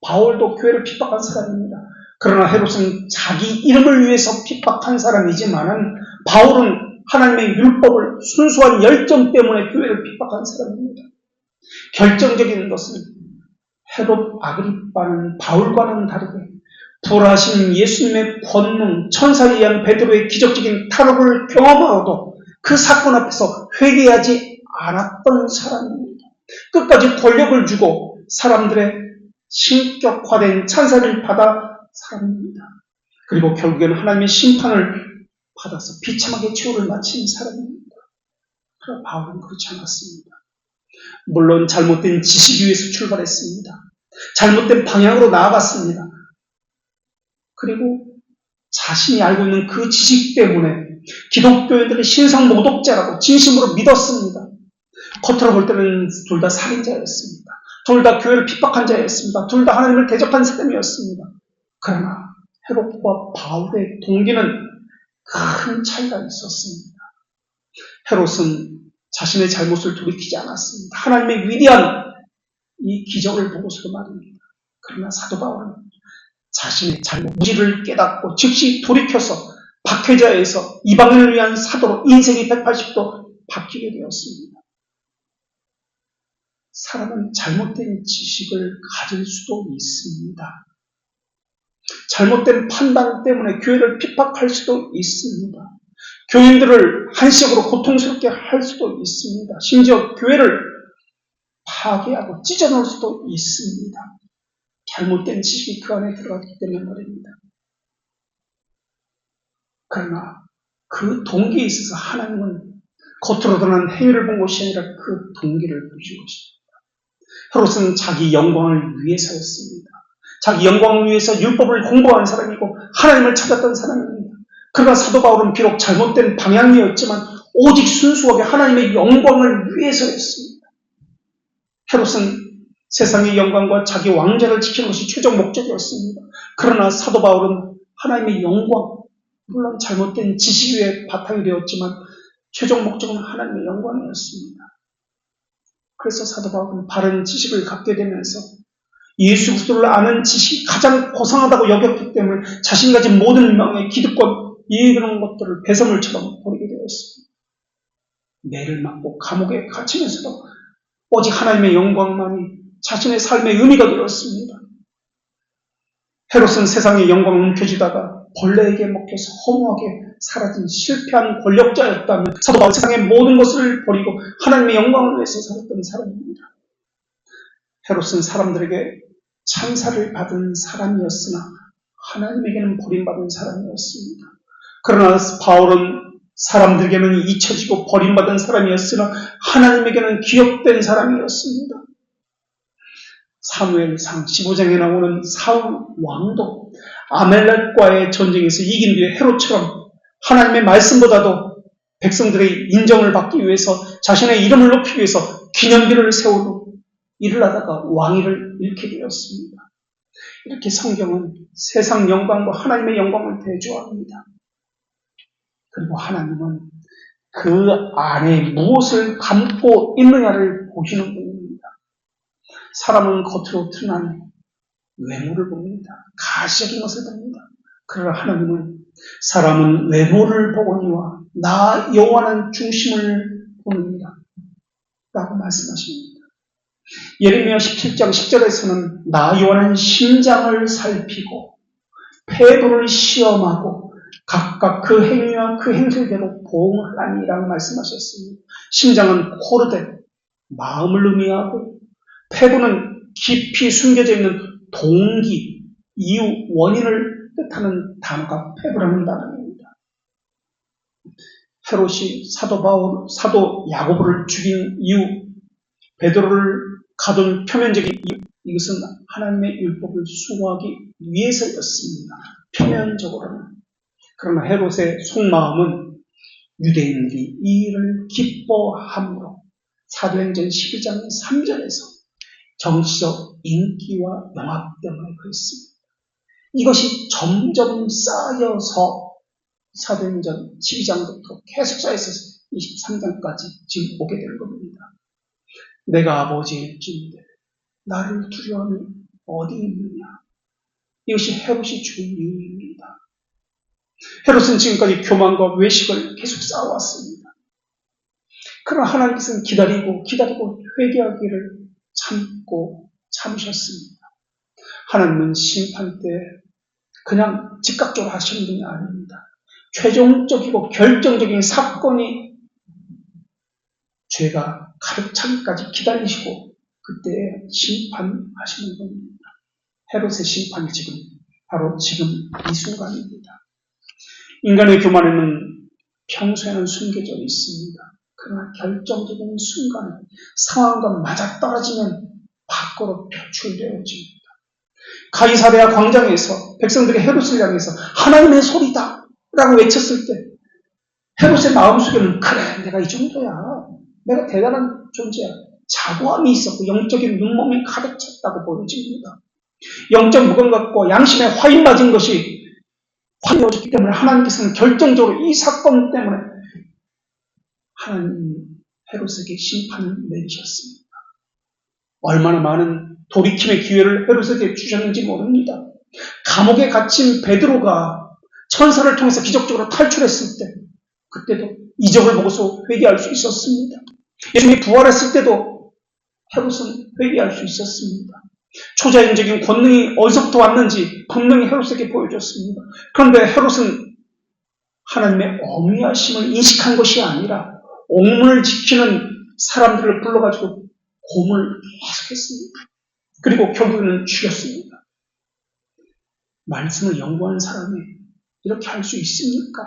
바울도 교회를 핍박한 사람입니다. 그러나 헤롯은 자기 이름을 위해서 핍박한 사람이지만은 바울은 하나님의 율법을 순수한 열정 때문에 교회를 핍박한 사람입니다. 결정적인 것은 헤롯 아그리빠는 바울과는 다르게 부활하신 예수님의 권능, 천사에 의한 베드로의 기적적인 탈옥을 경험하고도 그 사건 앞에서 회개하지 않았던 사람입니다. 끝까지 권력을 주고 사람들의 신격화된 찬사를 받아 사람입니다. 그리고 결국에는 하나님의 심판을 받아서 비참하게 최후를 마친 사람입니다. 그러나 바울은 그렇지 않았습니다. 물론 잘못된 지식 위에서 출발했습니다. 잘못된 방향으로 나아갔습니다. 그리고 자신이 알고 있는 그 지식 때문에 기독교인들의 신상 모독자라고 진심으로 믿었습니다. 겉으로 볼 때는 둘 다 살인자였습니다. 둘 다 교회를 핍박한 자였습니다. 둘 다 하나님을 대적한 사람이었습니다. 그러나 헤롯과 바울의 동기는 큰 차이가 있었습니다. 헤롯은 자신의 잘못을 돌이키지 않았습니다. 하나님의 위대한 이 기적을 보고서도 말입니다. 그러나 사도 바울은 자신의 잘못, 무지를 깨닫고 즉시 돌이켜서 박해자에서 이방인을 위한 사도로 인생이 180도 바뀌게 되었습니다. 사람은 잘못된 지식을 가질 수도 있습니다. 잘못된 판단 때문에 교회를 핍박할 수도 있습니다. 교인들을 한시적으로 고통스럽게 할 수도 있습니다. 심지어 교회를 파괴하고 찢어놓을 수도 있습니다. 잘못된 지식이 그 안에 들어갔기 때문에 말입니다. 그러나 그 동기에 있어서 하나님은 겉으로 드러난 행위를 본 것이 아니라 그 동기를 보신 것입니다. 헤롯은 자기 영광을 위해서였습니다. 자기 영광을 위해서 율법을 공부한 사람이고 하나님을 찾았던 사람입니다. 그러나 사도 바울은 비록 잘못된 방향이었지만 오직 순수하게 하나님의 영광을 위해서였습니다. 헤롯은 세상의 영광과 자기 왕자를 지키는 것이 최종 목적이었습니다. 그러나 사도 바울은 하나님의 영광, 물론 잘못된 지식 위에 바탕이 되었지만 최종 목적은 하나님의 영광이었습니다. 그래서 사도 바울은 바른 지식을 갖게 되면서 예수 그리스도를 아는 지식이 가장 고상하다고 여겼기 때문에 자신이 가진 모든 명예, 기득권, 이런 것들을 배설물처럼 버리게 되었습니다. 매를 맞고 감옥에 갇히면서도 오직 하나님의 영광만이 자신의 삶의 의미가 되었습니다. 헤롯은 세상의 영광을 움켜쥐다가 벌레에게 먹혀서 허무하게 사라진 실패한 권력자였다면 사도 바울은 세상의 모든 것을 버리고 하나님의 영광을 위해서 살았던 사람입니다. 헤롯은 사람들에게 찬사를 받은 사람이었으나 하나님에게는 버림받은 사람이었습니다. 그러나 바울은 사람들에게는 잊혀지고 버림받은 사람이었으나 하나님에게는 기억된 사람이었습니다. 사무엘상 15장에 나오는 사울 왕도 아멜렉과의 전쟁에서 이긴 뒤에 헤롯처럼 하나님의 말씀보다도 백성들의 인정을 받기 위해서 자신의 이름을 높이기 위해서 기념비를 세우고 일을 하다가 왕위를 잃게 되었습니다. 이렇게 성경은 세상 영광과 하나님의 영광을 대조합니다. 그리고 하나님은 그 안에 무엇을 담고 있느냐를 보시는 분입니다. 사람은 겉으로 드러난 외모를 봅니다. 가시적인 것을 봅니다. 그러나 하나님은 사람은 외모를 보거니와 나 여호와는 중심을 보느니라 라고 말씀하십니다. 예레미야 17장 10절에서는 나 여호와는 심장을 살피고 폐부를 시험하고 각각 그 행위와 그 행실대로 보응하니라고 말씀하셨습니다. 심장은 코르데 마음을 의미하고 폐부는 깊이 숨겨져 있는 동기, 이유, 원인을 뜻하는 단어가 폐부라는 단어입니다. 헤롯이 사도 야고보를 죽인 이유, 베드로를 가둔 표면적인 이유, 이것은 하나님의 율법을 수호하기 위해서였습니다. 표면적으로는. 그러나 헤롯의 속마음은 유대인들이 이 일을 기뻐함으로 사도행전 12장 3절에서 정치적 인기와 영합 때문에 그랬습니다. 이것이 점점 쌓여서 사도행전 12장부터 계속 쌓여서 23장까지 지금 오게 될 겁니다. 내가 아버지의 일진인데 나를 두려움이 어디 있느냐. 이것이 헤롯이 죽은 이유입니다. 헤롯은 지금까지 교만과 외식을 계속 쌓아왔습니다. 그러나 하나님께서는 기다리고 회개하기를 참으셨습니다. 하나님은 심판 때 그냥 즉각적으로 하시는 분이 아닙니다. 최종적이고 결정적인 사건이 죄가 가득 차기까지 기다리시고 그때 심판하시는 분입니다. 헤롯의 심판이 바로 지금 이 순간입니다. 인간의 교만에는 평소에는 숨겨져 있습니다. 그러나 결정적인 순간에 상황과 맞아떨어지면 밖으로 표출되어집니다. 가이사랴 광장에서 백성들이 헤롯을 향해서 하나님의 소리다 라고 외쳤을 때 헤롯의 마음속에는 그래 내가 이 정도야. 내가 대단한 존재야. 자부함이 있었고 영적인 눈몸이 가득 찼다고 보여집니다. 영적 무감각과 양심에 화인 맞은 것이 화려해졌기 때문에 하나님께서는 결정적으로 이 사건 때문에 하나님 헤롯에게 심판을 내리셨습니다. 얼마나 많은 돌이킴의 기회를 헤롯에게 주셨는지 모릅니다. 감옥에 갇힌 베드로가 천사를 통해서 기적적으로 탈출했을 때 그때도 이적을 보고서 회개할 수 있었습니다. 예수님이 부활했을 때도 헤롯은 회개할 수 있었습니다. 초자연적인 권능이 어디서부터 왔는지 분명히 헤롯에게 보여줬습니다. 그런데 헤롯은 하나님의 어미하심을 인식한 것이 아니라 옥문을 지키는 사람들을 불러가지고 고문을 계속했습니다. 그리고 결국에는 죽였습니다. 말씀을 연구하는 사람이 이렇게 할 수 있습니까?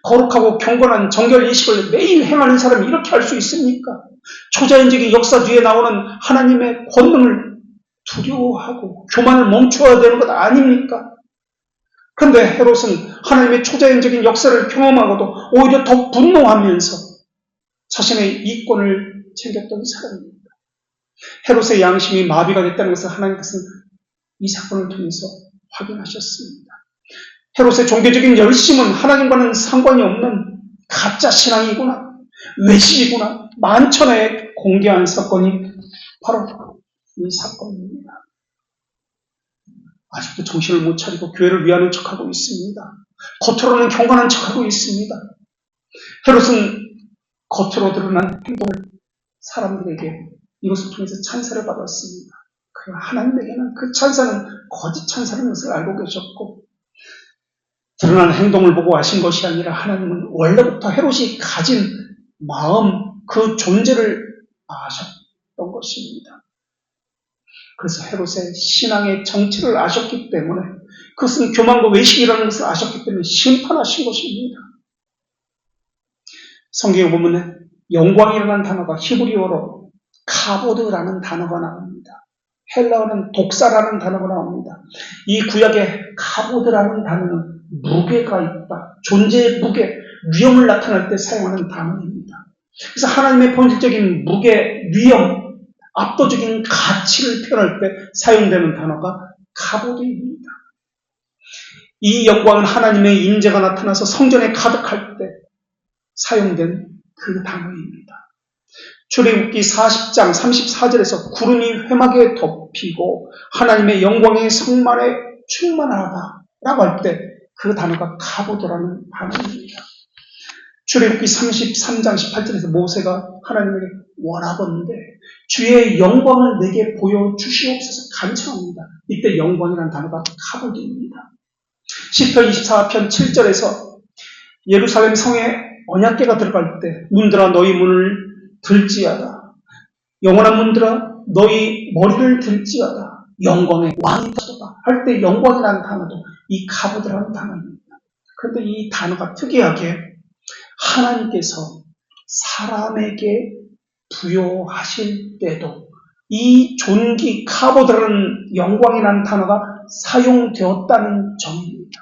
거룩하고 경건한 정결의식을 매일 행하는 사람이 이렇게 할 수 있습니까? 초자연적인 역사 뒤에 나오는 하나님의 권능을 두려워하고 교만을 멈춰야 되는 것 아닙니까? 그런데 헤롯은 하나님의 초자연적인 역사를 경험하고도 오히려 더 분노하면서 자신의 이권을 챙겼던 사람입니다. 헤롯의 양심이 마비가 됐다는 것을 하나님께서는 이 사건을 통해서 확인하셨습니다. 헤롯의 종교적인 열심은 하나님과는 상관이 없는 가짜 신앙이구나, 외식이구나, 만천하에 공개한 사건이 바로 이 사건입니다. 아직도 정신을 못 차리고 교회를 위하는 척하고 있습니다. 겉으로는 경건한 척하고 있습니다. 헤롯은 겉으로 드러난 행동을 사람들에게 이것을 통해서 찬사를 받았습니다. 그러나 하나님에게는 그 찬사는 거짓 찬사라는 것을 알고 계셨고, 드러난 행동을 보고 하신 것이 아니라 하나님은 원래부터 헤롯이 가진 마음, 그 존재를 아셨던 것입니다. 그래서 헤롯의 신앙의 정체를 아셨기 때문에, 그것은 교만과 외식이라는 것을 아셨기 때문에 심판하신 것입니다. 성경에 보면 영광이라는 단어가 히브리어로 카보드라는 단어가 나옵니다. 헬라어는 독사라는 단어가 나옵니다. 이 구약의 카보드라는 단어는 무게가 있다, 존재의 무게, 위엄을 나타낼 때 사용하는 단어입니다. 그래서 하나님의 본질적인 무게, 위엄, 압도적인 가치를 표현할 때 사용되는 단어가 카보드입니다. 이 영광은 하나님의 임재가 나타나서 성전에 가득할 때 사용된 그 단어입니다. 출애굽기 40장 34절에서 구름이 회막에 덮이고 하나님의 영광의 성만에 충만하다라고 할 때 그 단어가 카보드라는 단어입니다. 출애굽기 33장 18절에서 모세가 하나님에게 원하건대 주의 영광을 내게 보여주시옵소서 간청합니다. 이때 영광이라는 단어가 카보드입니다. 시편 24편 7절에서 예루살렘 성에 언약궤가 들어갈 때 문들아 너희 문을 들지어다. 영원한 문들아 너희 머리를 들지어다. 영광의 왕이 터졌다 할 때 영광이라는 단어도 이 카보드라는 단어입니다. 그런데 이 단어가 특이하게 하나님께서 사람에게 부여하실 때도 이 존귀 카보드라는 영광이라는 단어가 사용되었다는 점입니다.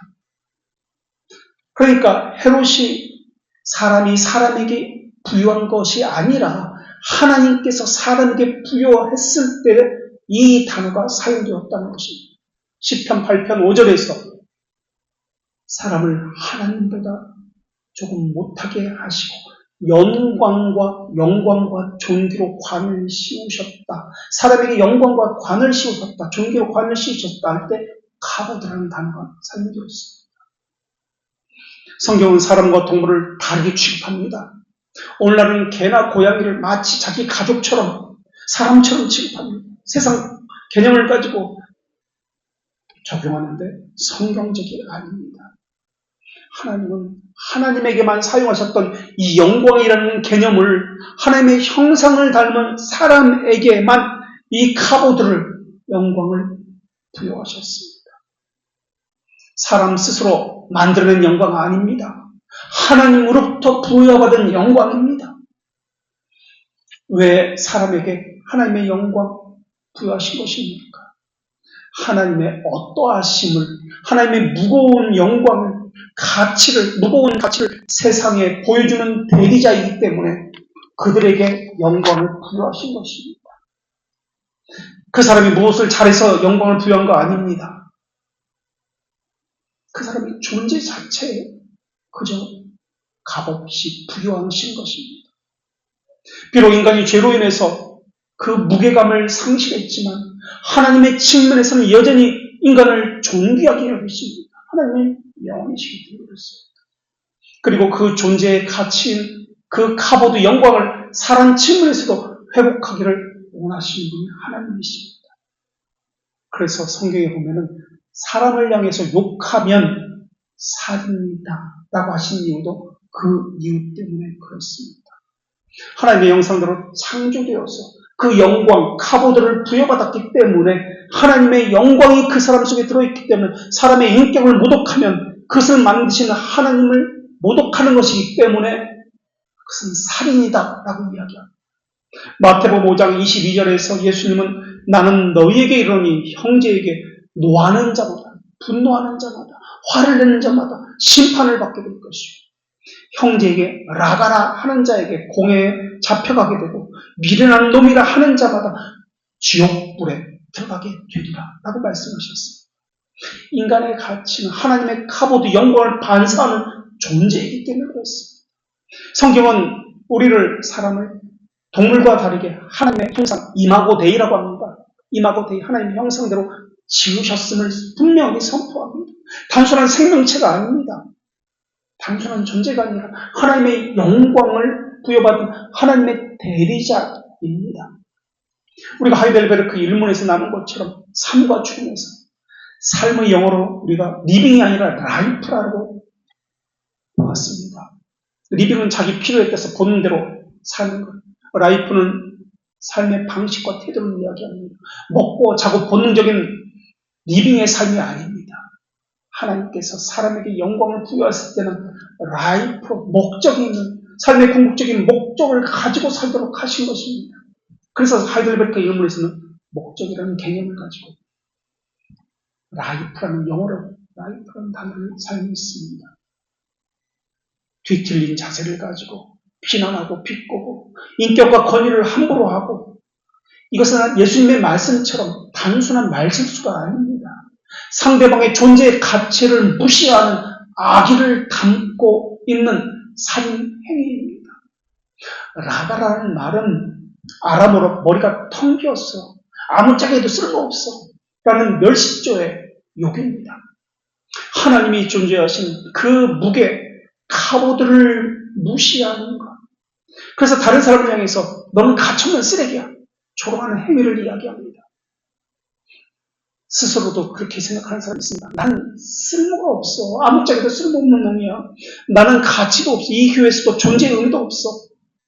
그러니까 헤롯이 사람이 사람에게 부여한 것이 아니라 하나님께서 사람에게 부여했을 때 이 단어가 사용되었다는 것입니다. 시편 8편 5절에서 사람을 하나님보다 조금 못하게 하시고 영광과 존귀로 관을 씌우셨다. 사람에게 영광과 관을 씌우셨다. 존귀로 관을 씌우셨다 할 때 카보드라는 단어가 사용되었습니다. 성경은 사람과 동물을 다르게 취급합니다. 오늘날은 개나 고양이를 마치 자기 가족처럼 사람처럼 취급합니다. 세상 개념을 가지고 적용하는데 성경적이 아닙니다. 하나님은 하나님에게만 사용하셨던 이 영광이라는 개념을 하나님의 형상을 닮은 사람에게만 이 카보드를 영광을 부여하셨습니다. 사람 스스로 만들어낸 영광 아닙니다. 하나님으로부터 부여받은 영광입니다. 왜 사람에게 하나님의 영광 부여하신 것입니까? 하나님의 어떠하심을, 하나님의 무거운 영광을, 무거운 가치를 세상에 보여주는 대리자이기 때문에 그들에게 영광을 부여하신 것입니다. 그 사람이 무엇을 잘해서 영광을 부여한 거 아닙니다. 그 사람의 존재 자체에 그저 값없이 부여하신 것입니다. 비록 인간이 죄로 인해서 그 무게감을 상실했지만 하나님의 측면에서는 여전히 인간을 존귀하게 여기십니다. 하나님의 영이시기 때문에 그렇습니다. 그리고 그 존재의 가치인 그 카보드 영광을 사람 측면에서도 회복하기를 원하시는 분이 하나님이십니다. 그래서 성경에 보면은 사람을 향해서 욕하면 살인이다 라고 하신 이유도 그 이유 때문에 그렇습니다. 하나님의 형상대로 창조되어서 그 영광, 카보드를 부여받았기 때문에 하나님의 영광이 그 사람 속에 들어있기 때문에 사람의 인격을 모독하면 그것을 만드시는 하나님을 모독하는 것이기 때문에 그것은 살인이다 라고 이야기합니다. 마태복음 5장 22절에서 예수님은 나는 너희에게 이르노니 형제에게 노하는 자마다, 분노하는 자마다, 화를 내는 자마다 심판을 받게 될 것이고 형제에게 라가라 하는 자에게 공회에 잡혀가게 되고 미련한 놈이라 하는 자마다 지옥불에 들어가게 되리라 라고 말씀하셨습니다. 인간의 가치는 하나님의 카보드 영광을 반사하는 존재이기 때문에 그렇습니다. 성경은 우리를 사람을 동물과 다르게 하나님의 형상, 이마고 데이라고 합니다. 이마고 데이, 하나님의 형상대로 지으셨음을 분명히 선포합니다. 단순한 생명체가 아닙니다. 단순한 존재가 아니라 하나님의 영광을 부여받은 하나님의 대리자입니다. 우리가 하이델베르크 일문에서 나눈 것처럼 삶과 죽음에서 삶의 영어로 우리가 리빙이 아니라 라이프라고 보았습니다. 리빙은 자기 필요에 따라서 본능대로 사는 것. 라이프는 삶의 방식과 태도를 이야기합니다. 먹고 자고 본능적인 리빙의 삶이 아닙니다. 하나님께서 사람에게 영광을 부여했을 때는 라이프, 목적이 있는 삶의 궁극적인 목적을 가지고 살도록 하신 것입니다. 그래서 하이델베르크 일문에서는 목적이라는 개념을 가지고 라이프라는 영어로 라이프라는 단어를 사용했습니다. 뒤틀린 자세를 가지고 비난하고 비꼬고 인격과 권위를 함부로 하고 이것은 예수님의 말씀처럼 단순한 말실수가 아닙니다. 상대방의 존재의 가치를 무시하는 악의를 담고 있는 살인 행위입니다. 라바라는 말은 아람어로 머리가 텅 비었어. 아무짝에 해도 쓸모없어. 라는 멸시조의 욕입니다. 하나님이 존재하신 그 무게, 카보드를 무시하는 것. 그래서 다른 사람을 향해서 너는 가축은 쓰레기야. 조롱하는 행위를 이야기합니다. 스스로도 그렇게 생각하는 사람이 있습니다. 나는 쓸모가 없어. 아무짝에도 쓸모없는 놈이야. 나는 가치도 없어. 이 교회에서도 존재의 의미도 없어.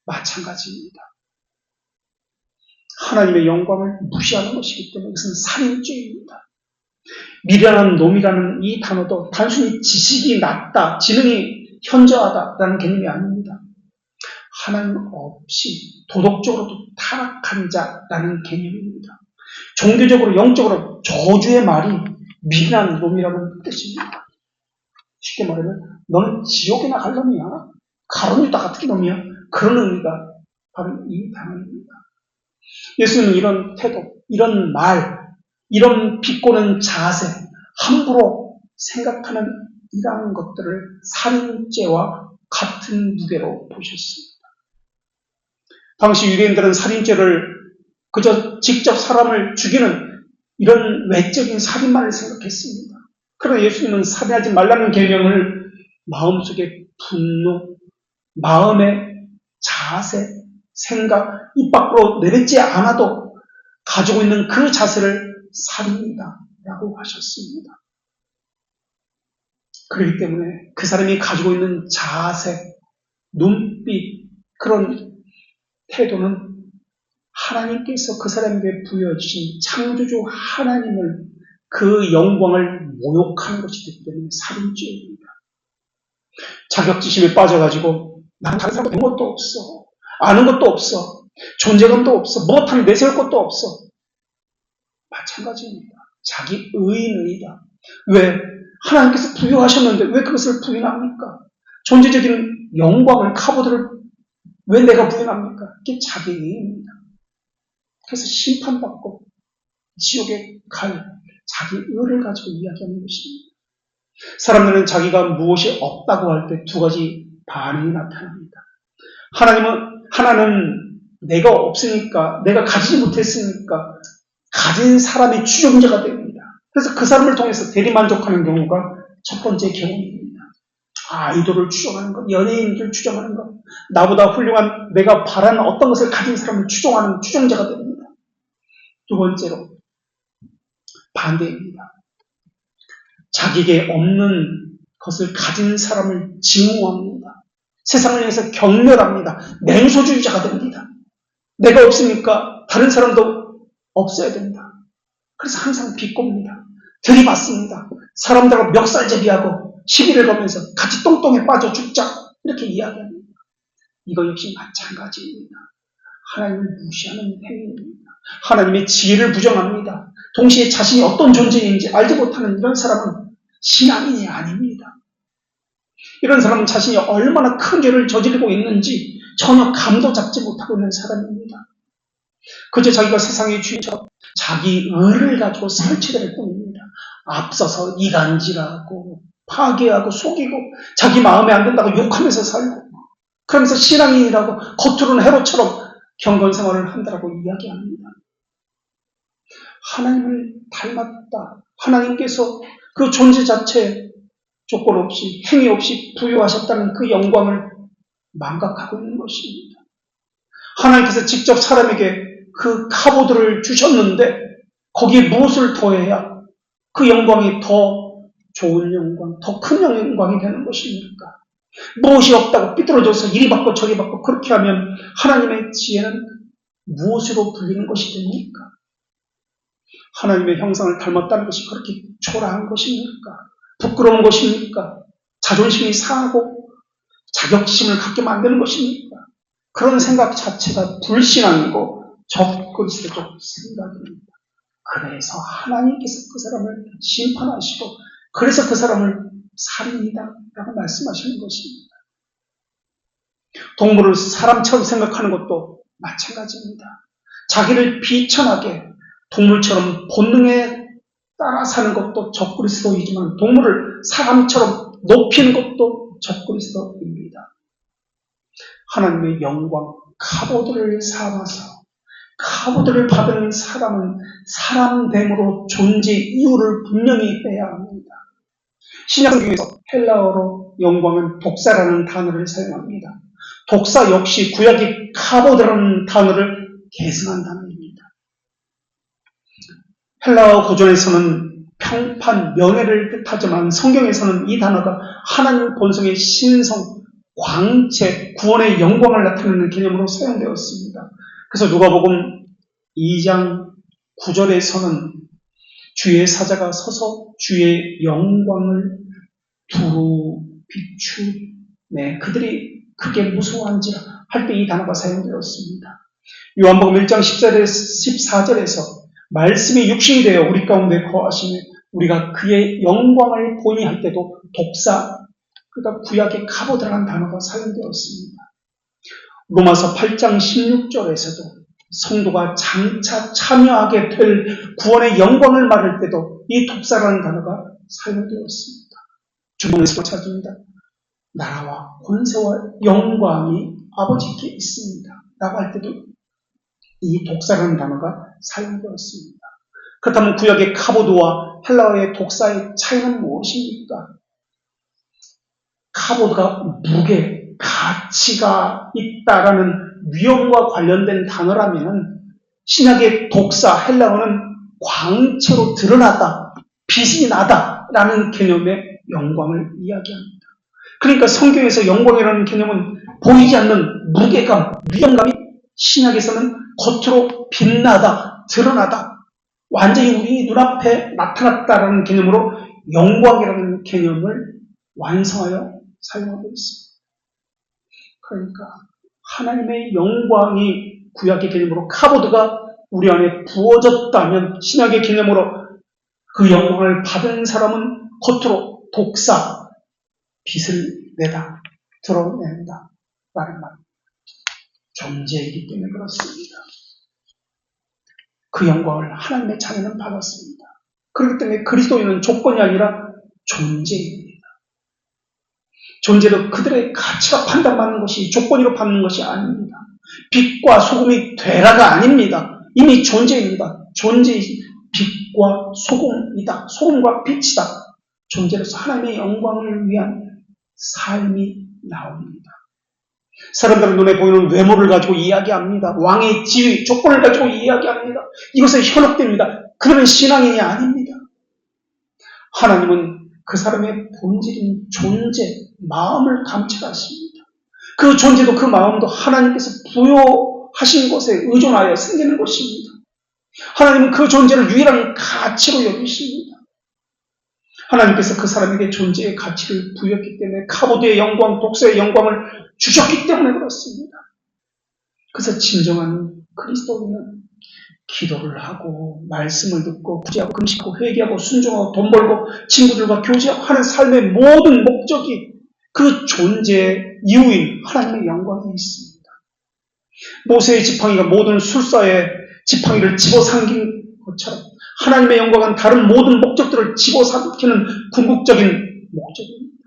마찬가지입니다. 하나님의 영광을 무시하는 것이기 때문에 이것은 살인죄입니다. 미련한 놈이라는 이 단어도 단순히 지식이 낮다, 지능이 현저하다라는 개념이 아닙니다. 하나님 없이 도덕적으로도 타락한 자라는 개념입니다. 종교적으로, 영적으로 저주의 말이 미련한 놈이라는 뜻입니다. 쉽게 말하면 너는 지옥이나 갈 놈이야. 가론유다 같은 놈이야. 그런 의미가 바로 이 단어입니다. 예수님은 이런 태도, 이런 말, 이런 비꼬는 자세, 함부로 생각하는 이러한 것들을 살인죄와 같은 무게로 보셨습니다. 당시 유대인들은 살인죄를 그저 직접 사람을 죽이는 이런 외적인 살인만을 생각했습니다. 그러나 예수님은 살인하지 말라는 계명을 마음속에 분노, 마음의 자세, 생각, 입 밖으로 내뱉지 않아도 가지고 있는 그 자세를 살인이다 라고 하셨습니다. 그렇기 때문에 그 사람이 가지고 있는 자세, 눈빛, 그런 태도는 하나님께서 그 사람에게 부여주신 창조주 하나님을, 그 영광을 모욕하는 것이기 때문에 살인죄입니다. 자격지심에 빠져가지고 나는 다른 사람과 된 것도 없어. 아는 것도 없어. 존재감도 없어. 못하는 내세울 것도 없어. 마찬가지입니다. 자기 의인이다. 왜? 하나님께서 부여하셨는데 왜 그것을 부인합니까? 존재적인 영광을, 카보드를 왜 내가 부인합니까? 이게 자기 의인입니다. 그래서 심판받고 지옥에 갈 자기 의를 가지고 이야기하는 것입니다. 사람들은 자기가 무엇이 없다고 할 때 두 가지 반응이 나타납니다. 하나는 내가 없으니까, 내가 가지지 못했으니까 가진 사람의 추종자가 됩니다. 그래서 그 사람을 통해서 대리만족하는 경우가 첫 번째 경우입니다. 아이돌을 추종하는 것, 연예인들 추종하는 것, 나보다 훌륭한, 내가 바라는 어떤 것을 가진 사람을 추종하는 추종자가 됩니다. 두 번째로 반대입니다. 자기에게 없는 것을 가진 사람을 증오합니다. 세상을 향해서 경멸합니다. 냉소주의자가 됩니다. 내가 없으니까 다른 사람도 없어야 된다. 그래서 항상 비꼽니다. 들이받습니다. 사람들하고 멱살제비하고 시비를 걸면서 같이 똥똥에 빠져 죽자 이렇게 이야기합니다. 이거 역시 마찬가지입니다. 하나님을 무시하는 행위입니다. 하나님의 지혜를 부정합니다. 동시에 자신이 어떤 존재인지 알지 못하는 이런 사람은 신앙인이 아닙니다. 이런 사람은 자신이 얼마나 큰 죄를 저지르고 있는지 전혀 감도 잡지 못하고 있는 사람입니다. 그저 자기가 세상의 주인처럼 자기 의를 가지고 설치될 뿐입니다. 앞서서 이간질하고 파괴하고 속이고 자기 마음에 안 든다고 욕하면서 살고 그러면서 신앙인이라고 겉으로는 헤롯처럼 경건생활을 한다고 이야기합니다. 하나님을 닮았다. 하나님께서 그 존재 자체에 조건 없이 행위 없이 부여하셨다는 그 영광을 망각하고 있는 것입니다. 하나님께서 직접 사람에게 그 카보드를 주셨는데 거기에 무엇을 더해야 그 영광이 더 좋은 영광, 더 큰 영광이 되는 것입니까? 무엇이 없다고 삐뚤어져서 이리 받고 저리 받고 그렇게 하면 하나님의 지혜는 무엇으로 불리는 것이 됩니까? 하나님의 형상을 닮았다는 것이 그렇게 초라한 것입니까? 부끄러운 것입니까? 자존심이 상하고 자격심을 갖게 만드는 것입니까? 그런 생각 자체가 불신앙이고 적그리스도적 생각입니다. 그래서 하나님께서 그 사람을 심판하시고 그래서 그 사람을 살인이다라고 말씀하시는 것입니다. 동물을 사람처럼 생각하는 것도 마찬가지입니다. 자기를 비천하게 동물처럼 본능에 따라 사는 것도 적그리스도이지만 동물을 사람처럼 높이는 것도 적그리스도입니다. 하나님의 영광, 카보드를 삼아서 카보드를 받은 사람은 사람됨으로 존재 이유를 분명히 해야 합니다. 신약성경에서 헬라어로 영광은 독사라는 단어를 사용합니다. 독사 역시 구약의 카보드라는 단어를 계승한 단어입니다. 헬라어 구조에서는 평판, 명예를 뜻하지만 성경에서는 이 단어가 하나님 본성의 신성, 광채, 구원의 영광을 나타내는 개념으로 사용되었습니다. 그래서 누가복음 2장 9절에서는 주의 사자가 서서 주의 영광을 두루 비추네 그들이 크게 무서워한지라 할 때 이 단어가 사용되었습니다. 요한복음 1장 14절에서 말씀이 육신이 되어 우리 가운데 거하시며 우리가 그의 영광을 보니 할 때도 독사, 그러니까 구약의 카보드라는 단어가 사용되었습니다. 로마서 8장 16절에서도 성도가 장차 참여하게 될 구원의 영광을 말할 때도 이 독사라는 단어가 사용되었습니다. 주님에서 찾습니다. 나라와 권세와 영광이 아버지께 있습니다. 라고 할 때도 이 독사라는 단어가 사용되었습니다. 그렇다면 구약의 카보드와 헬라어의 독사의 차이는 무엇입니까? 카보드가 무게, 가치가 있다라는 위험과 관련된 단어라면 신약의 독사, 헬라어는 광채로 드러나다, 빛이 나다라는 개념의 영광을 이야기합니다. 그러니까 성경에서 영광이라는 개념은 보이지 않는 무게감, 위험감이 신약에서는 겉으로 빛나다, 드러나다, 완전히 우리 눈앞에 나타났다라는 개념으로 영광이라는 개념을 완성하여 사용하고 있습니다. 그러니까 하나님의 영광이 구약의 개념으로 카보드가 우리 안에 부어졌다면 신약의 개념으로 그 영광을 받은 사람은 겉으로 독사, 빛을 내다, 드러낸다 라는 말. 존재이기 때문에 그렇습니다. 그 영광을 하나님의 자녀는 받았습니다. 그렇기 때문에 그리스도인은 조건이 아니라 존재입니다. 존재로 그들의 가치가 판단받는 것이 조건으로 받는 것이 아닙니다. 빛과 소금이 되라가 아닙니다. 이미 존재입니다. 존재의 빛과 소금이다. 소금과 빛이다. 존재로서 하나님의 영광을 위한 삶이 나옵니다. 사람들은 눈에 보이는 외모를 가지고 이야기합니다. 왕의 지위, 조건을 가지고 이야기합니다. 이것은 현혹됩니다. 그들은 신앙인이 아닙니다. 하나님은 그 사람의 본질인 존재, 마음을 감찰하십니다. 그 존재도 그 마음도 하나님께서 부여하신 것에 의존하여 생기는 것입니다. 하나님은 그 존재를 유일한 가치로 여기십니다. 하나님께서 그 사람에게 존재의 가치를 부여했기 때문에 카보드의 영광, 독사의 영광을 주셨기 때문에 그렇습니다. 그래서 진정한 그리스도인은 기도를 하고 말씀을 듣고 구제하고 금식하고 회개하고 순종하고 돈 벌고 친구들과 교제하고 하는 삶의 모든 목적이 그 존재의 이유인 하나님의 영광이 있습니다. 모세의 지팡이가 모든 술사의 지팡이를 집어삼킨 것처럼 하나님의 영광은 다른 모든 목적들을 집어삼키는 궁극적인 목적입니다.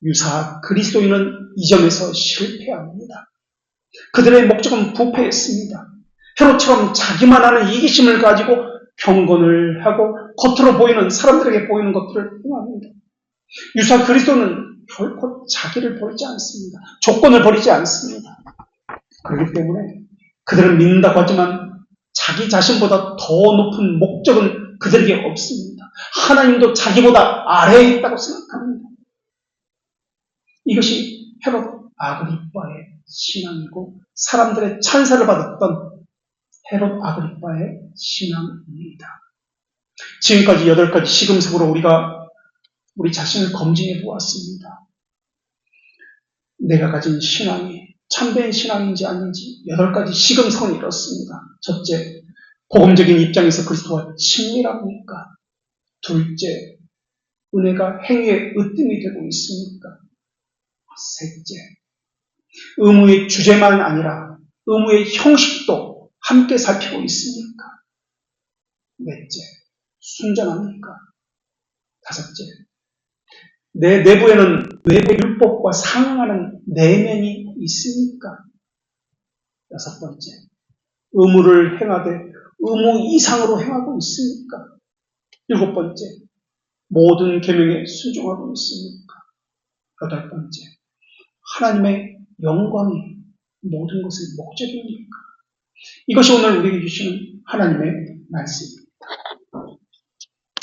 유사 그리스도인은 이 점에서 실패합니다. 그들의 목적은 부패했습니다. 헤롯처럼 자기만 아는 이기심을 가지고 경건을 하고 겉으로 보이는 사람들에게 보이는 것들을 행합니다. 유사 그리스도는 결코 자기를 버리지 않습니다. 조건을 버리지 않습니다. 그렇기 때문에 그들은 믿는다고 하지만 자기 자신보다 더 높은 목적은 그들에게 없습니다. 하나님도 자기보다 아래에 있다고 생각합니다. 이것이 헤롯 아그리빠의 신앙이고 사람들의 찬사를 받았던 헤롯 아그리빠의 신앙입니다. 지금까지 8가지 시금석으로 우리가 우리 자신을 검증해 보았습니다. 내가 가진 신앙이 참된 신앙인지 아닌지 8가지 시금석은 이렇습니다. 첫째, 복음적인 입장에서 그리스도와 친밀합니까? 둘째, 은혜가 행위의 으뜸이 되고 있습니까? 셋째, 의무의 주제만 아니라 의무의 형식도 함께 살피고 있습니까? 넷째, 순전합니까? 다섯째, 내 내부에는 외부 율법과 상응하는 내면이 있습니까? 여섯 번째, 의무를 행하되 의무 이상으로 행하고 있습니까? 일곱 번째, 모든 계명에 순종하고 있습니까? 여덟 번째, 하나님의 영광이 모든 것의 목적입니까? 이것이 오늘 우리에게 주시는 하나님의 말씀입니다.